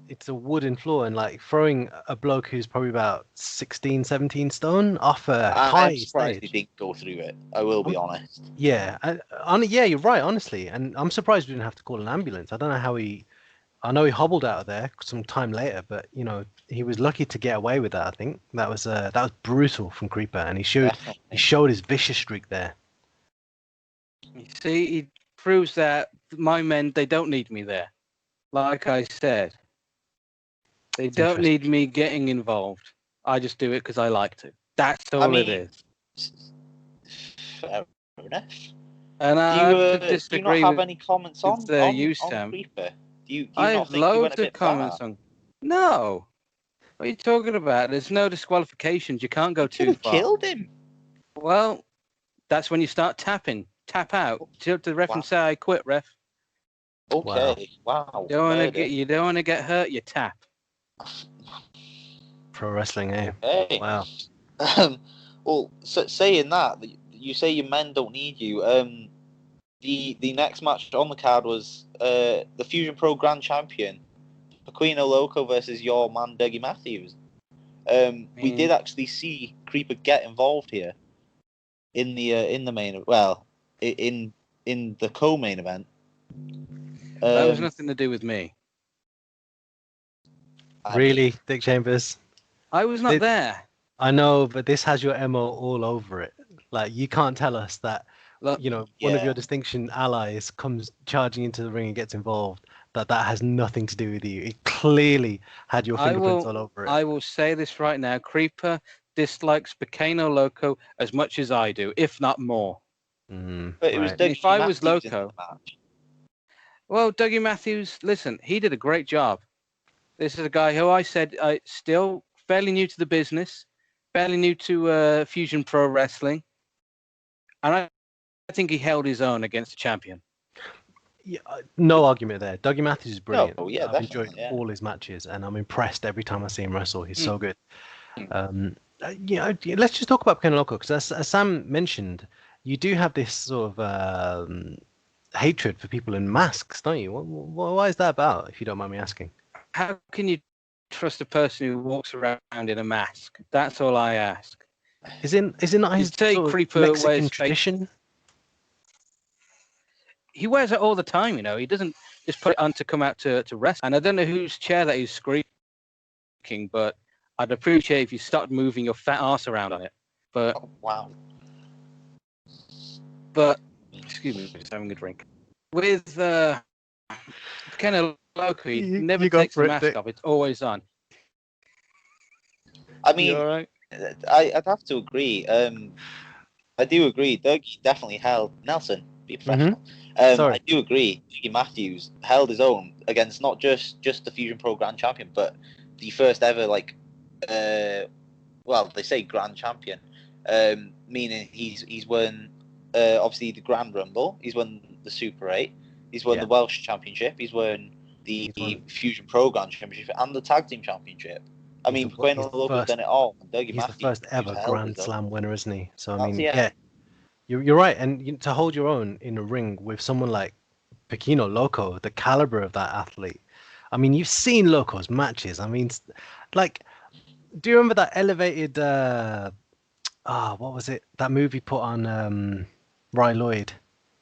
It's a wooden floor, and like throwing a bloke who's probably about 16, 17 stone off a high I'm surprised stage. he didn't go through it. I will be honest. Yeah, yeah, you're right, honestly, and I'm surprised we didn't have to call an ambulance. I don't know how I know he hobbled out of there some time later, but you know he was lucky to get away with that. I think that was brutal from Creeper, and he showed his vicious streak there. You see, he proves that my men, they don't need me there. Like I said, they don't need me getting involved. I just do it because I like to. That's all it is. Fair enough. And I Do disagree you not have any comments on Sam. Creeper? Do you I not have think he went loads a of bit comments far? on. No. What are you talking about? There's no disqualifications. You can't go too far. Killed him. Well, that's when you start tapping. Tap out. Till the ref and say, "I quit, ref." Okay. Wow. You don't want to get hurt. You tap. Pro wrestling, eh? Okay. Wow. Well, saying that, you say your men don't need you. The next match on the card was the Fusion Pro Grand Champion, Paquino Loco versus your man Dougie Matthews. We did actually see Creeper get involved here in the main. Well, in the co-main event. That was nothing to do with me. Really, Dick Chambers? I was not there. I know, but this has your MO all over it. Like, you can't tell us that, one of your distinction allies comes charging into the ring and gets involved. That has nothing to do with you. It clearly had your fingerprints all over it. I will say this right now. Creeper dislikes Pequeno Loco as much as I do, if not more. But it was if I was Loco... Well, Dougie Matthews, listen, he did a great job. This is a guy who I said still fairly new to the business, fairly new to Fusion Pro Wrestling. And I think he held his own against the champion. Yeah, no argument there. Dougie Matthews is brilliant. Oh, yeah, I've enjoyed all his matches, and I'm impressed every time I see him wrestle. He's so good. Let's just talk about Pequeno Loco, because as Sam mentioned, you do have this sort of hatred for people in masks, don't you? Why is that about, if you don't mind me asking? How can you trust a person who walks around in a mask? That's all I ask. Is it not his sort of Mexican tradition? He wears it all the time, you know. He doesn't just put it on to come out to rest. And I don't know whose chair that is squeaking, but I'd appreciate if you start moving your fat ass around on it. But wow. But excuse me, just having a drink. With Pequeno Loco, he never takes the mask off. It's always on. I mean, all right? I'd have to agree. I do agree. Dougie definitely held Nelson. Be professional. I do agree. Dougie Matthews held his own against not just the Fusion Pro Grand Champion, but the first ever they say Grand Champion, meaning he's won obviously the Grand Rumble. He's won the Super 8. He's won the Welsh Championship. He's won the Fusion Pro Grand Championship and the Tag Team Championship. I mean, Buena Loco's done it all. He's the first ever Grand Slam winner, isn't he? So, I mean, yeah. You're right. And to hold your own in a ring with someone like Pequeno Loco, the caliber of that athlete. I mean, you've seen Loco's matches. I mean, like, do you remember that elevated, what was it? That movie put on Ry Lloyd.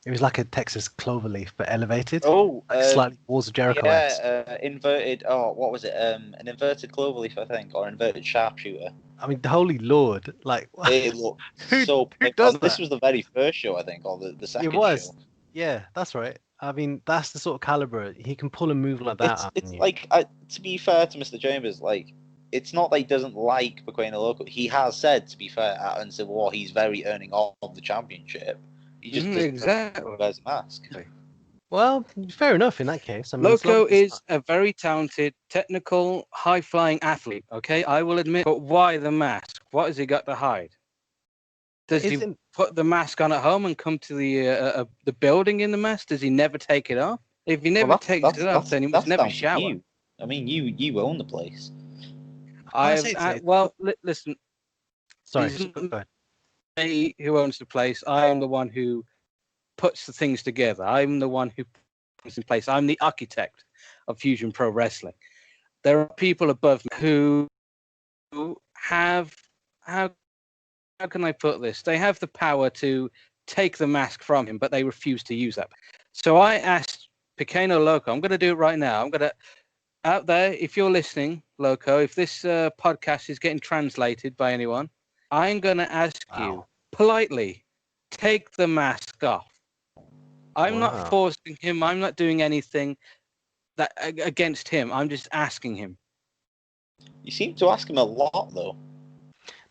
It was like a Texas cloverleaf, but elevated. Oh, like slightly Walls of Jericho. Yeah, inverted. Oh, what was it? An inverted cloverleaf, I think, or inverted sharpshooter. I mean, holy lord! Like, it looked so. Who does that? This was the very first show, I think, or the second show. It was. Yeah, that's right. I mean, that's the sort of caliber he can pull a move like that. It's like, to be fair to Mr. Chambers, like, it's not that he doesn't like Pequeno Loco. He has said, to be fair, at Uncivil War, he's very earning of the championship. He just wears a mask. Well, fair enough in that case. I mean, Loco is a very talented, technical, high-flying athlete, okay? I will admit. But why the mask? What has he got to hide? Does he put the mask on at home and come to the building in the mask? Does he never take it off? If he never takes it off, then he must never shower. You. I mean, you own the place. Listen. Sorry. Who owns the place? I am the one who puts the things together. I'm the one who puts in place. I'm the architect of Fusion Pro Wrestling. There are people above me who have, how can I put this? They have the power to take the mask from him, but they refuse to use that. So I asked Pequeno Loco, I'm going to do it right now. I'm going to, out there, if you're listening, Loco, if this podcast is getting translated by anyone, I'm going to ask you politely, take the mask off. I'm not forcing him. I'm not doing anything that against him. I'm just asking him. You seem to ask him a lot, though.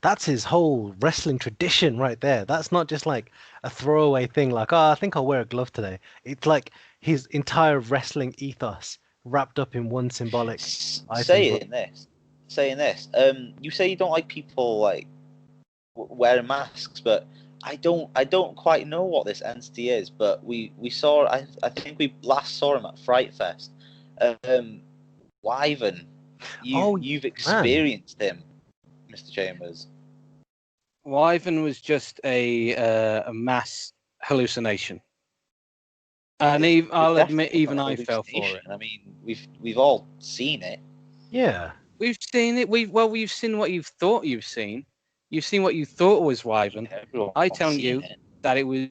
That's his whole wrestling tradition right there. That's not just like a throwaway thing like, I think I'll wear a glove today. It's like his entire wrestling ethos wrapped up in one symbolic item. Saying this. You say you don't like people like wearing masks, but I don't quite know what this entity is. But we saw. I think we last saw him at Fright Fest. Wyvern. You've experienced him, Mr. Chambers. Wyvern was just a mass hallucination, and I'll admit, even I fell for it. I mean, we've all seen it. Yeah, we've seen it. We've seen what you've thought you've seen. You've seen what you thought was Wyvern. I tell you that it was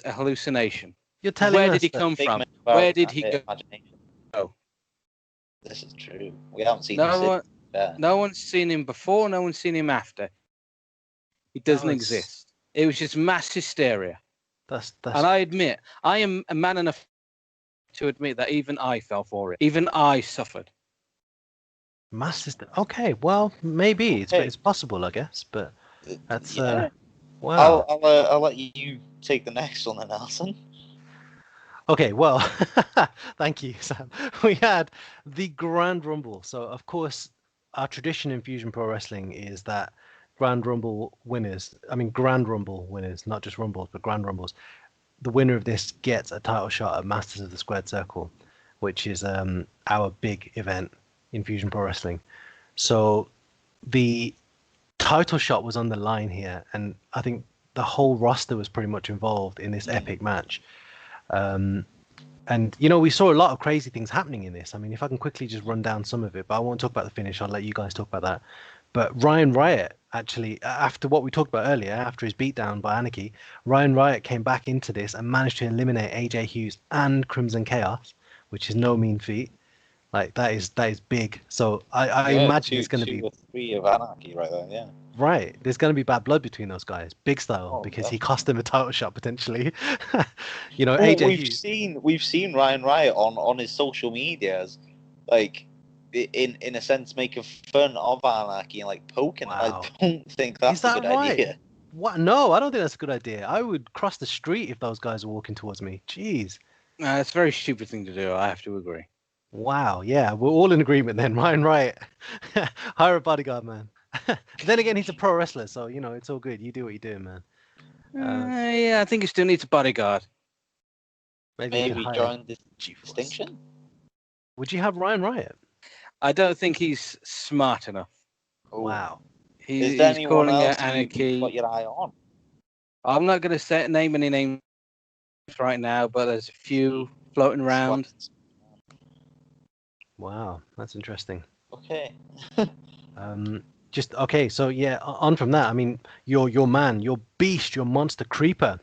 a hallucination. You're telling Where us did he come from? Where did he go? This is true. We haven't seen no one's seen him before. No one's seen him after. He doesn't exist. It was just mass hysteria. That's. And I admit, I am a man enough to admit that even I fell for it. Even I suffered. Mass hysteria. Okay, well, maybe it's possible, I guess. But that's wow. I'll let you take the next one, then, Alison. Okay, well, thank you, Sam. We had the Grand Rumble. So, of course, our tradition in Fusion Pro Wrestling is that Grand Rumble winners, not just Rumbles, but Grand Rumbles, the winner of this gets a title shot at Masters of the Squared Circle, which is our big event in Fusion Pro Wrestling. So the title shot was on the line here, and I think the whole roster was pretty much involved in this epic match. And, we saw a lot of crazy things happening in this. I mean, if I can quickly just run down some of it, but I won't talk about the finish. I'll let you guys talk about that. But Ryan Riot, actually, after what we talked about earlier, after his beatdown by Anarchy, Ryan Riot came back into this and managed to eliminate AJ Hughes and Crimson Chaos, which is no mean feat. Like, that is big. So I imagine it's going to be 2 or 3 of Anarchy right there, yeah. Right. There's going to be bad blood between those guys. Big style, because he cost him a title shot potentially. AJ we've seen Ryan Riot on his social medias, like in a sense making fun of Anarchy and like poking. Wow. I don't think that's a good idea. What? No, I don't think that's a good idea. I would cross the street if those guys were walking towards me. Jeez. It's a very stupid thing to do. I have to agree. Wow. Yeah, we're all in agreement then. Ryan Riot, hire a bodyguard, man. Then again, he's a pro wrestler, so it's all good. You do what you're doing, man. I think he still needs a bodyguard. Maybe you could Maybe hire join the G-Force. distinction. Would you have Ryan Riot? I don't think he's smart enough. Oh. Wow. Is there He's anyone calling else it you've anarchy. got your eye on? I'm not going to name any names right now, but there's a few floating around. Wow, that's interesting. Okay. Just okay. So yeah, on from that. I mean, your man, your beast, your monster creeper,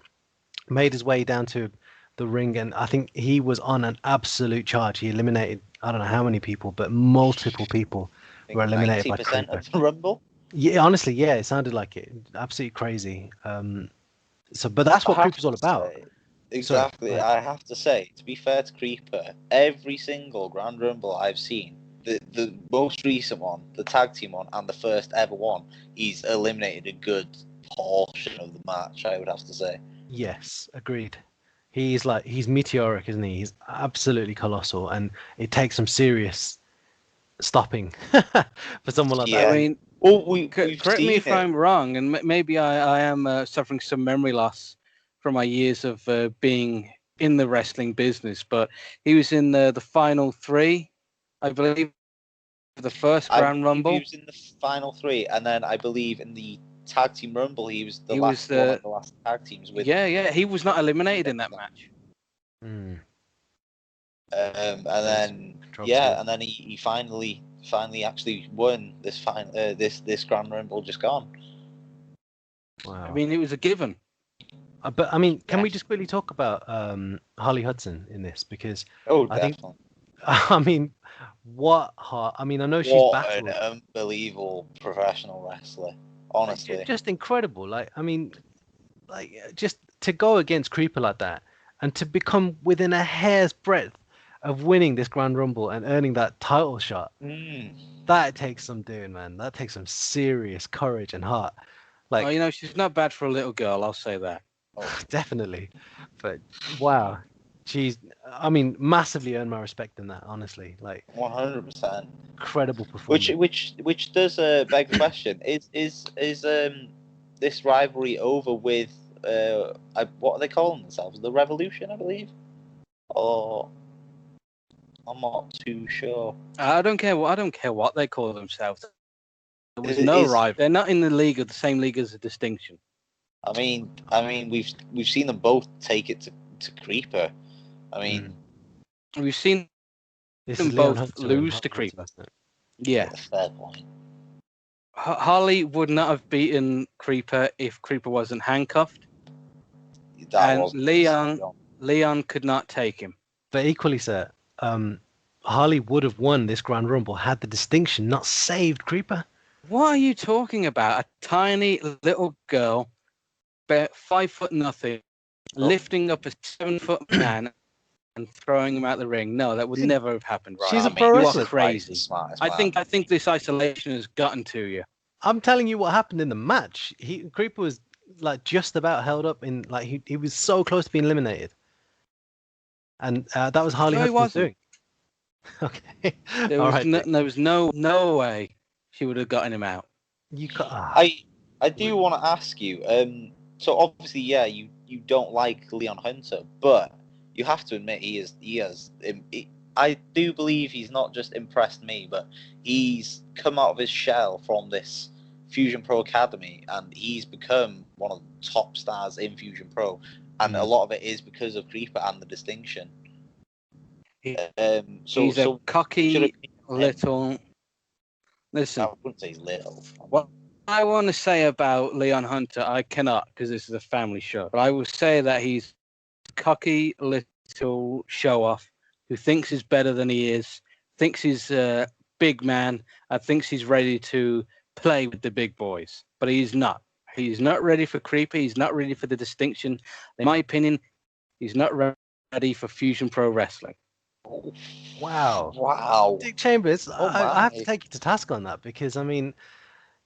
made his way down to the ring, and I think he was on an absolute charge. He eliminated I don't know how many people, but multiple people were eliminated by 90% creeper. of the Rumble. Yeah, honestly, yeah, it sounded like it. Absolutely crazy. But that's what I have Creeper's all to about. say, exactly. Sorry, I have to say, to be fair to Creeper, every single Grand Rumble I've seen, the most recent one, the tag team one, and the first ever one, he's eliminated a good portion of the match, I would have to say. Yes, agreed. He's meteoric, isn't he? He's absolutely colossal, and it takes some serious stopping for someone like Yeah. I mean, Well, we've correct me seen if it. I'm wrong, and maybe I am suffering some memory loss from my years of being in the wrestling business, but he was in the final three, I believe, the first I Grand believe Rumble. he was in the final three, and then I believe in the tag team Rumble, he was the He last was one of the last tag teams with. Yeah, he was not eliminated in that match. Hmm. And then Controversy. and then he finally actually won this this Grand Rumble just gone. Wow. I mean, it was a given. But I mean, can we Yes. just quickly talk about Harley Hudson in this? Because Oh, I think, definitely. I mean, I mean, I know she's What battled. an unbelievable professional wrestler, honestly. Just incredible. Like, I mean, like just to go against Creeper like that and to become within a hair's breadth of winning this Grand Rumble and earning that title shot. That takes some doing, man. That takes some serious courage and heart. Like, Oh, you know, she's not bad for a little girl. I'll say that. definitely. But wow, I mean, massively earned my respect in that. Honestly, like 100%. incredible performance. Which does beg the question: is this rivalry over with what are they calling themselves? The Revolution, I believe, or I'm not too sure. I don't care what they call themselves. There was It no is- rival. They're not in the league of the same league as a distinction. I mean, we've seen them both take it to Creeper. I mean, We've seen This them is Leon both Hunter and lose Harley to Creeper. Hudson, isn't it? Yeah, fair point. Harley would not have beaten Creeper if Creeper wasn't handcuffed, That and was Leon could not take him. But equally, sir, Harley would have won this Grand Rumble had the distinction not saved Creeper. What are you talking about? A tiny little girl, 5 foot nothing, lifting up a 7 foot man and throwing him out the ring. No, that would never have happened. Right? She's a I pro mean, You wrestler. are crazy. Smartest I man. think this isolation has gotten to you. I'm telling you what happened in the match. Creeper was like just about held up in like he was so close to being eliminated, and that was Harley No, he Hudson's wasn't. doing. Okay, There all was right. there was no way she would have gotten him out. You got. I do want to ask you. So obviously, yeah, you don't like Leon Hunter, but you have to admit I do believe he's not just impressed me, but he's come out of his shell from this Fusion Pro Academy, and he's become one of the top stars in Fusion Pro, and a lot of it is because of Creeper and the distinction. He's a cocky little. Listen, I wouldn't say he's little. What I want to say about Leon Hunter, I cannot because this is a family show. But I will say that he's a cocky little show off who thinks he's better than he is, thinks he's a big man, and thinks he's ready to play with the big boys. But he's not. He's not ready for Creeper. He's not ready for the distinction. In my opinion, he's not ready for Fusion Pro Wrestling. Wow. Dick Chambers, I have to take you to task on that because, I mean,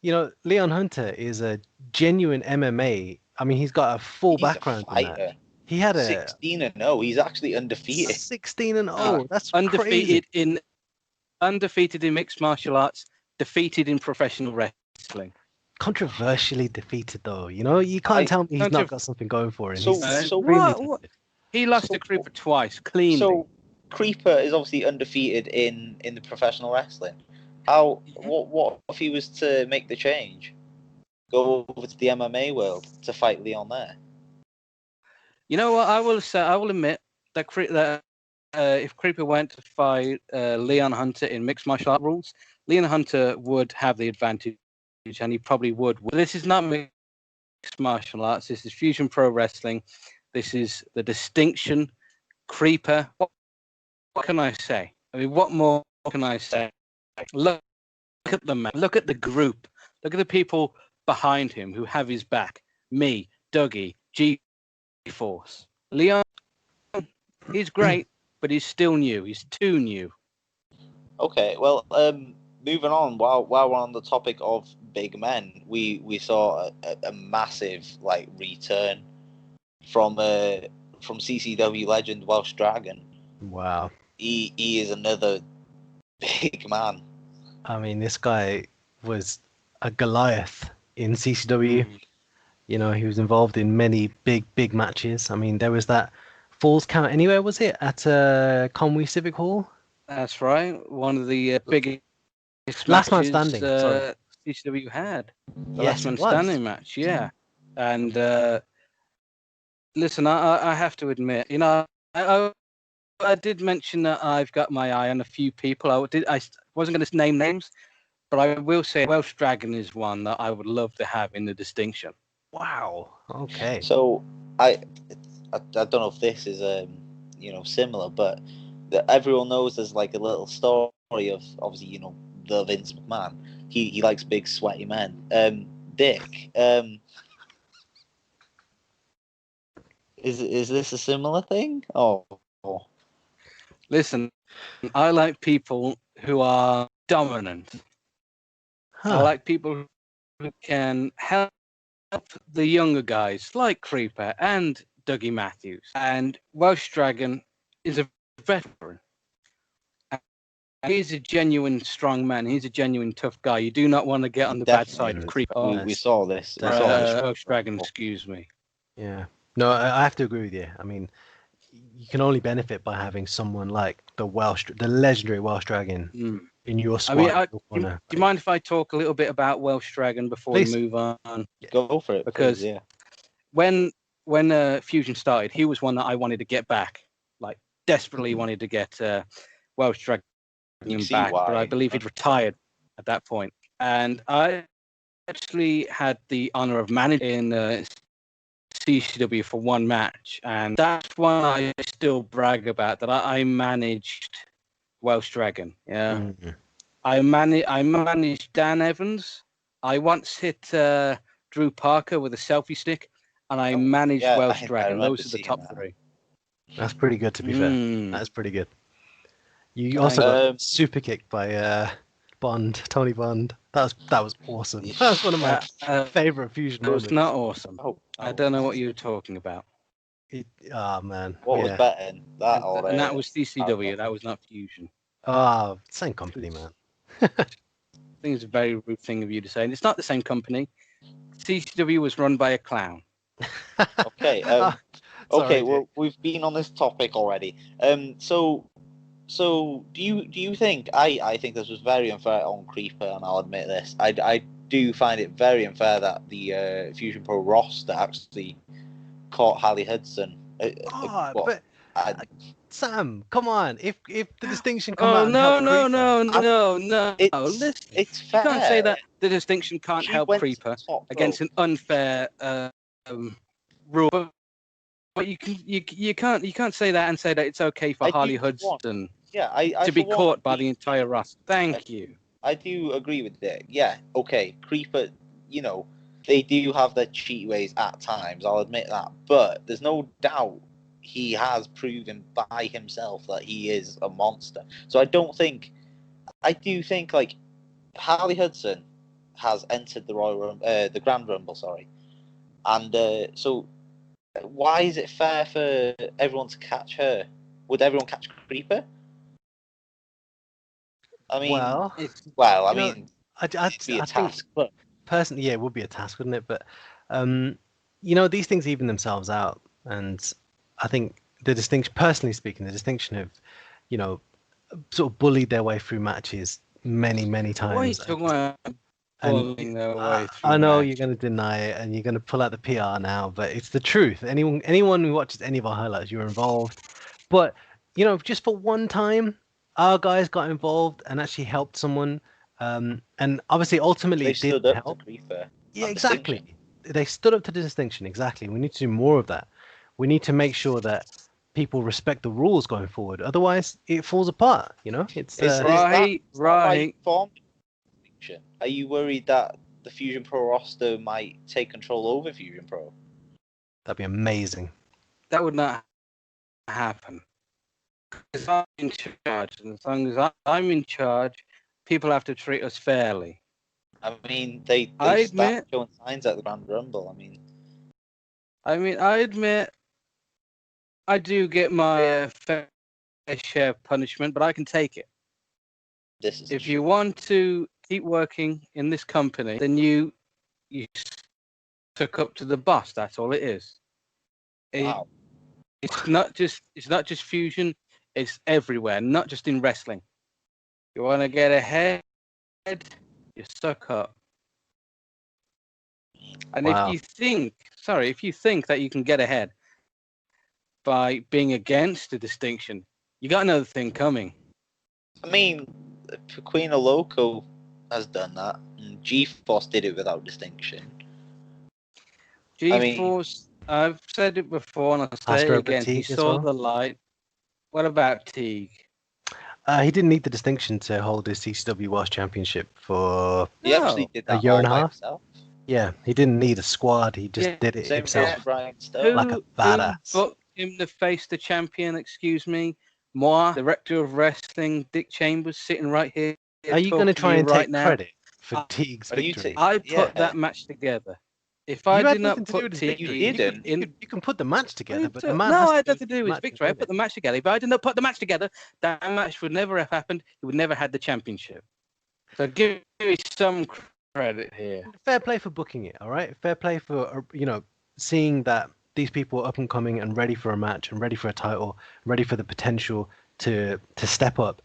you know, Leon Hunter is a genuine MMA. I mean, he's got a full background in that. He had a 16-0. He's actually undefeated. 16-0. That's undefeated crazy. Undefeated in mixed martial arts, defeated in professional wrestling. Controversially defeated, though. You know, you can't tell me he's not got something going for him. So He lost to Creeper twice, cleanly. So Creeper is obviously undefeated in the professional wrestling. How? What if he was to make the change, go over to the MMA world to fight Leon there? You know what? I will say. I will admit that if Creeper went to fight Leon Hunter in mixed martial art rules, Leon Hunter would have the advantage, and he probably would. This is not mixed martial arts. This is Fusion Pro Wrestling. This is the distinction. Creeper. What can I say? I mean, what more can I say? Look at the man. Look at the group. Look at the people behind him who have his back. Me, Dougie, G-Force. Leon, he's great, but he's still new. He's too new. Okay, well, moving on. While we're on the topic of big men, we saw a massive return from CCW legend Welsh Dragon. Wow. He is another big man. I mean, this guy was a Goliath in CCW. You know, he was involved in many big matches. I mean, there was that Falls Count Anywhere, was it, at Conwy Civic Hall? That's right. One of the biggest Last Man matches, Standing. Sorry. CCW had. The Yes, Last Man it was. Standing match, yeah. And listen, I have to admit, you know, I did mention that I've got my eye on a few people. I wasn't going to name names, but I will say Welsh Dragon is one that I would love to have in the distinction. Wow. Okay. So I don't know if this is similar, but everyone knows there's like a little story of obviously the Vince McMahon. He likes big sweaty men. Dick, is this a similar thing? Oh. Listen, I like people who are dominant. Huh. I like people who can help the younger guys like Creeper and Dougie Matthews. And Welsh Dragon is a veteran. He's a genuine strong man. He's a genuine tough guy. You do not want to get on the bad side of Creeper. We saw this. Welsh Dragon, excuse me. Yeah. No, I have to agree with you. I mean, you can only benefit by having someone like the legendary Welsh Dragon in your squad. Do you mind if I talk a little bit about Welsh Dragon before we move on? Go for it. Because please, yeah. when Fusion started, he was one that I wanted to get back, like desperately wanted to get Welsh Dragon back, but I believe he'd retired at that point. And I actually had the honor of managing CCW for one match, and that's one I still brag about, that I managed Welsh Dragon. Yeah, I managed Dan Evans. I once hit Drew Parker with a selfie stick, and I managed Welsh Dragon. Those are the top three. That's pretty good, to be fair. That's pretty good. You also got super kicked by Tony Bond. That was awesome. That was one of my favorite Fusion moments. It was not awesome. I don't know what you were talking about. Man. What was better? And that was CCW. That was not Fusion. Same company, man. I think it's a very rude thing of you to say. And it's not the same company. CCW was run by a clown. Okay. Okay. Well, we've been on this topic already. So do you think? I think this was very unfair on Creeper, and I'll admit this. I do find it very unfair that the Fusion Pro roster actually caught Harley Hudson. Sam, come on! If the distinction come out, no. Listen, it's fair. You can't say that the distinction can't help Creeper against an unfair rule. But you can't say that and say that it's okay for Harley Hudson to be caught by the entire roster. Thank you. I do agree with that. Yeah, okay. Creeper, they do have their cheat ways at times. I'll admit that. But there's no doubt he has proven by himself that he is a monster. So I do think like Harley Hudson has entered the Grand Rumble, sorry, and so. Why is it fair for everyone to catch her? Would everyone catch Creeper? I mean, it'd be a task. But personally, it would be a task, wouldn't it? But these things even themselves out, and I think the distinction, personally speaking, the distinction of, you know, sort of bullied their way through matches many What are you times. talking about? And Bullying their way I through know match. you're going to deny it and you're going to pull out the PR now, but it's the truth. Anyone who watches any of our highlights, you're involved. But, you know, just for one time, our guys got involved and actually helped someone. And obviously, ultimately, They it did stood up to help. Creeper Yeah, and exactly. distinction. They stood up to the distinction. Exactly. We need to do more of that. We need to make sure that people respect the rules going forward. Otherwise, it falls apart. You know, it's Is Right. like form distinction? Are you worried that the Fusion Pro roster might take control over Fusion Pro? that'd be amazing. That would not happen. Because I'm in charge, and as long as I'm in charge, people have to treat us fairly. I mean, they I start admit, showing signs at the Grand Rumble. I admit, I do get my fair share of punishment, but I can take it. This is If you want to keep working in this company, then you suck up to the boss. That's all it is. wow. It's not just fusion. It's everywhere, not just in wrestling. You want to get ahead, you suck up. And Wow. if you think that you can get ahead by being against the distinction, you got another thing coming. I mean, Queen of Loco has done that, and G-Force did it without distinction. G-Force, I've said it before and I'll say Ask her it about again. He Teague as saw well. the light. What about Teague? He didn't need the distinction to hold his CCW Welsh Championship for He actually did a that year all and a by half. himself. Yeah, he didn't need a squad. He just did it Same himself goes for Brian Stone. like a Who badass. booked him to face the champion? Excuse me, moi, director of wrestling, Dick Chambers, sitting right here. Are you going to try and right take now? credit for Teague's Are you victory? I put Yeah. that match together. If I You had did nothing not to do put with his Teague victory. didn't. You can put the match together, but the no, man has I had to nothing to do do with his victory. I put the match together. If I did not put the match together, that match would never have happened. He would never had the championship. So give me some credit here. Fair play for booking it, all right? Fair play for, seeing that these people are up and coming and ready for a match and ready for a title, ready for the potential to step up.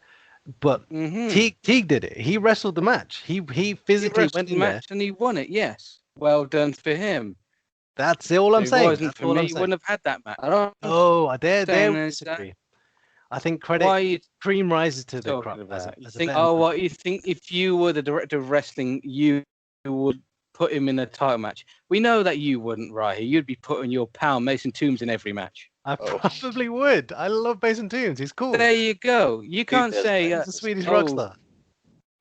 But Teague did it. He wrestled the match. He physically went in there and he won it. Yes, well done for him. That's all I'm If it saying. wasn't That's for all me, I'm he saying. wouldn't have had that match. I don't Oh, there saying we is disagree. I think why are you cream rises to the crop talking as about? a You better think, man. what you think? If you were the director of wrestling, you would put him in a title match. We know that you wouldn't, right? You'd be putting your pal Mason Toombs in every match. I probably would. I love Mason Toombs. He's cool. There you go. You can't say he's a Swedish rock star.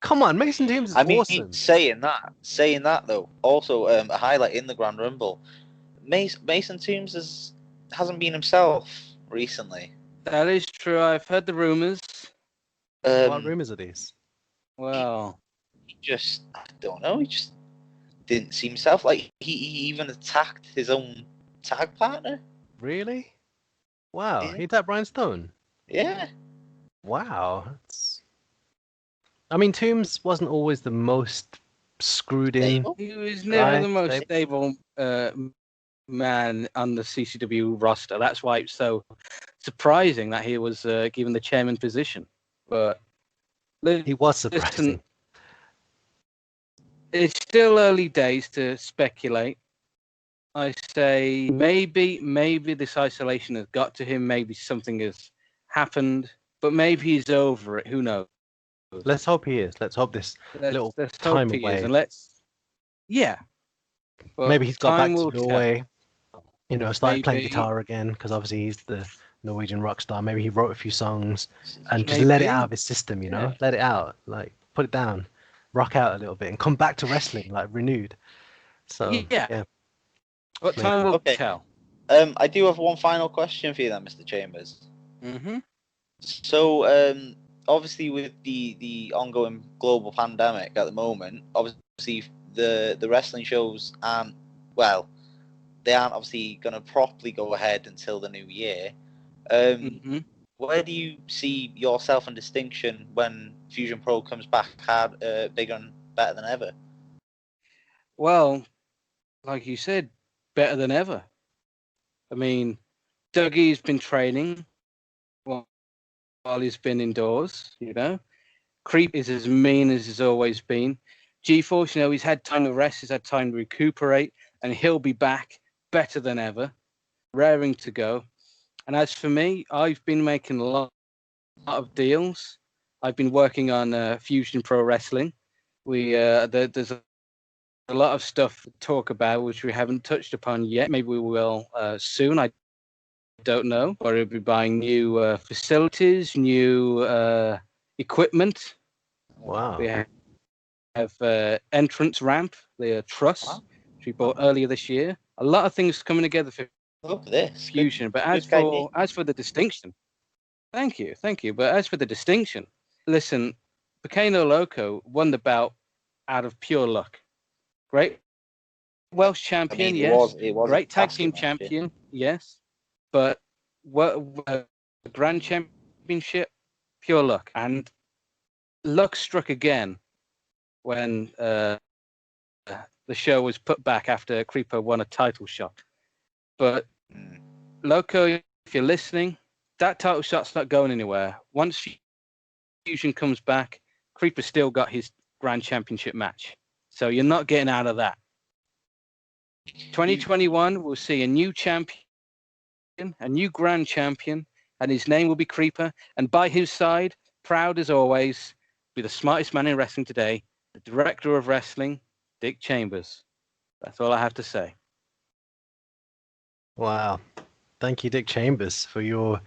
Come on, Mason Toombs is awesome. saying that though, also a highlight in the Grand Rumble. Mason Toombs hasn't been himself recently. That is true. I've heard the rumors. What rumors are these? Well, I don't know. He just didn't see himself. Like he even attacked his own tag partner. Really? Wow. Yeah. He attacked Brian Stone. Yeah. Wow. I mean, Toombs wasn't always the most screwed in. he was never the most stable man on the CCW roster. That's why it's so surprising that he was given the chairman position. But he was surprising. It's still early days to speculate. I say maybe this isolation has got to him. Maybe something has happened, but maybe he's over it. Who knows? Let's hope he is. Let's hope this little time away. And maybe he's got back to Norway. Started playing Maybe. guitar again because obviously he's the Norwegian rock star. Maybe he wrote a few songs and just let it out of his system. Let it out, like put it down, rock out a little bit, and come back to wrestling like renewed. So yeah. What time will tell? I do have one final question for you then, Mr. Chambers. Mm-hmm. So, obviously with the ongoing global pandemic at the moment, obviously the wrestling shows they aren't obviously going to properly go ahead until the new year. Where do you see yourself and Distinction when Fusion Pro comes back bigger and better than ever? Well, like you said, better than ever. I mean, Dougie's been training while he's been indoors, you know. Creep is as mean as he's always been. G-Force, you know, he's had time to rest, he's had time to recuperate, and he'll be back better than ever, raring to go. And as for me, I've been making a lot of deals. I've been working on Fusion Pro Wrestling. There's a lot of stuff to talk about which we haven't touched upon yet. Maybe we will soon. I don't know. Or we'll be buying new facilities, new equipment. Wow. We have entrance ramp, the truss, which we bought earlier this year. A lot of things coming together for Look at this. Fusion. But Good idea. as for the distinction, thank you. But as for the distinction, listen, Pequeno Loco won the belt out of pure luck. Great Welsh champion, yes. It was Great a tag team fantastic match, champion, yes. But the Grand Championship, pure luck. And luck struck again when the show was put back after Creeper won a title shot. But Loco, if you're listening, that title shot's not going anywhere. Once Fusion comes back, Creeper still got his Grand Championship match. So you're not getting out of that. 2021, we'll see a new champion, a new Grand Champion, and his name will be Creeper. And by his side, proud as always, be the smartest man in wrestling today, the director of wrestling, Dick Chambers. That's all I have to say. Wow. Thank you, Dick Chambers, for your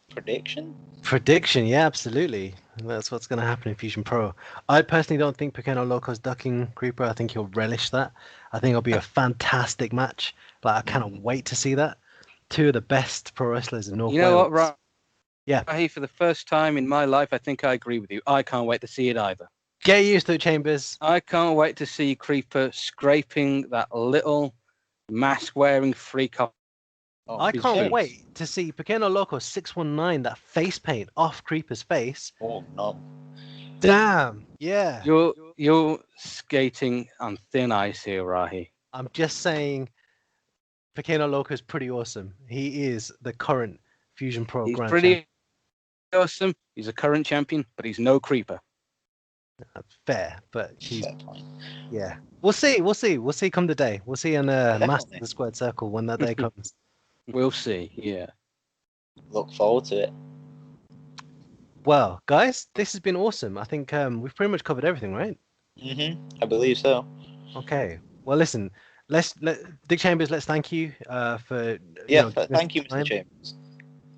Prediction? prediction. Yeah, absolutely. That's what's going to happen in Fusion Pro. I personally don't think Pequeno Loco's ducking Creeper. I think he'll relish that. I think it'll be a fantastic match. Like, I cannot wait to see that. Two of the best pro wrestlers in North You know Wales. what, Yeah. Rahi, for the first time in my life, I think I agree with you. I can't wait to see it either. Get used to it, Chambers. I can't wait to see Creeper scraping that little mask-wearing freak off. I his can't face. wait to see Pequeno Loco 619, that face paint off Creeper's face. Oh no. Damn. Yeah. You're skating on thin ice here, Rahi. I'm just saying Pequeno Loco is pretty awesome. He is the current Fusion Pro He's Grand pretty awesome. He's a current champion, but he's no Creeper. That's fair, but he's Fair point. yeah. We'll see come the day. We'll see on Master Definitely. the Squared Circle when that day comes. We'll see. Yeah. Look forward to it. Well, guys, this has been awesome. I think we've pretty much covered everything, right? I believe so. Okay. Well, listen. Dick Chambers. Let's thank you for giving us Thank you, the time, Mr. Chambers.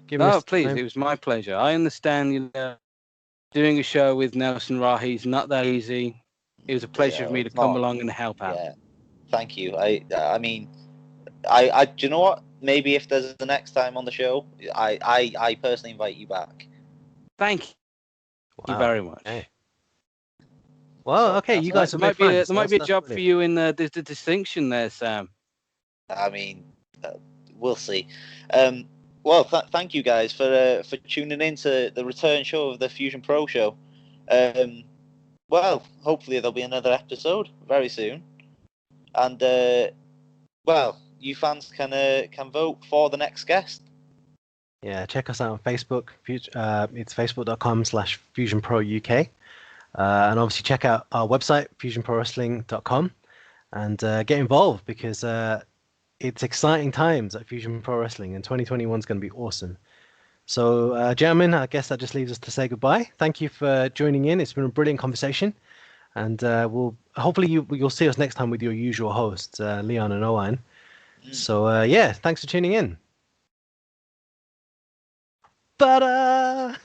giving us Oh, the please. time. It was my pleasure. I understand, doing a show with Nelson Rahi is not that easy. It was a pleasure for me to it's come not. along and help out. Yeah. Thank you. I mean, do you know what? Maybe if there's the next time on the show, I personally invite you back. Thank you Wow. very much. Okay. Well, okay, you guys There have might be a job for you in the distinction there, Sam. I mean, we'll see. Well, thank you guys for tuning in to the return show of the Fusion Pro show. Well, hopefully there'll be another episode very soon, and well, you fans can vote for the next guest. Yeah, check us out on Facebook. It's facebook.com/FusionProUK. And obviously check out our website, fusionprowrestling.com, and get involved because it's exciting times at Fusion Pro Wrestling, and 2021 is going to be awesome. So, gentlemen, I guess that just leaves us to say goodbye. Thank you for joining in. It's been a brilliant conversation, and hopefully you'll see us next time with your usual hosts, Leon and Owen. So, yeah, thanks for tuning in. Ta-da!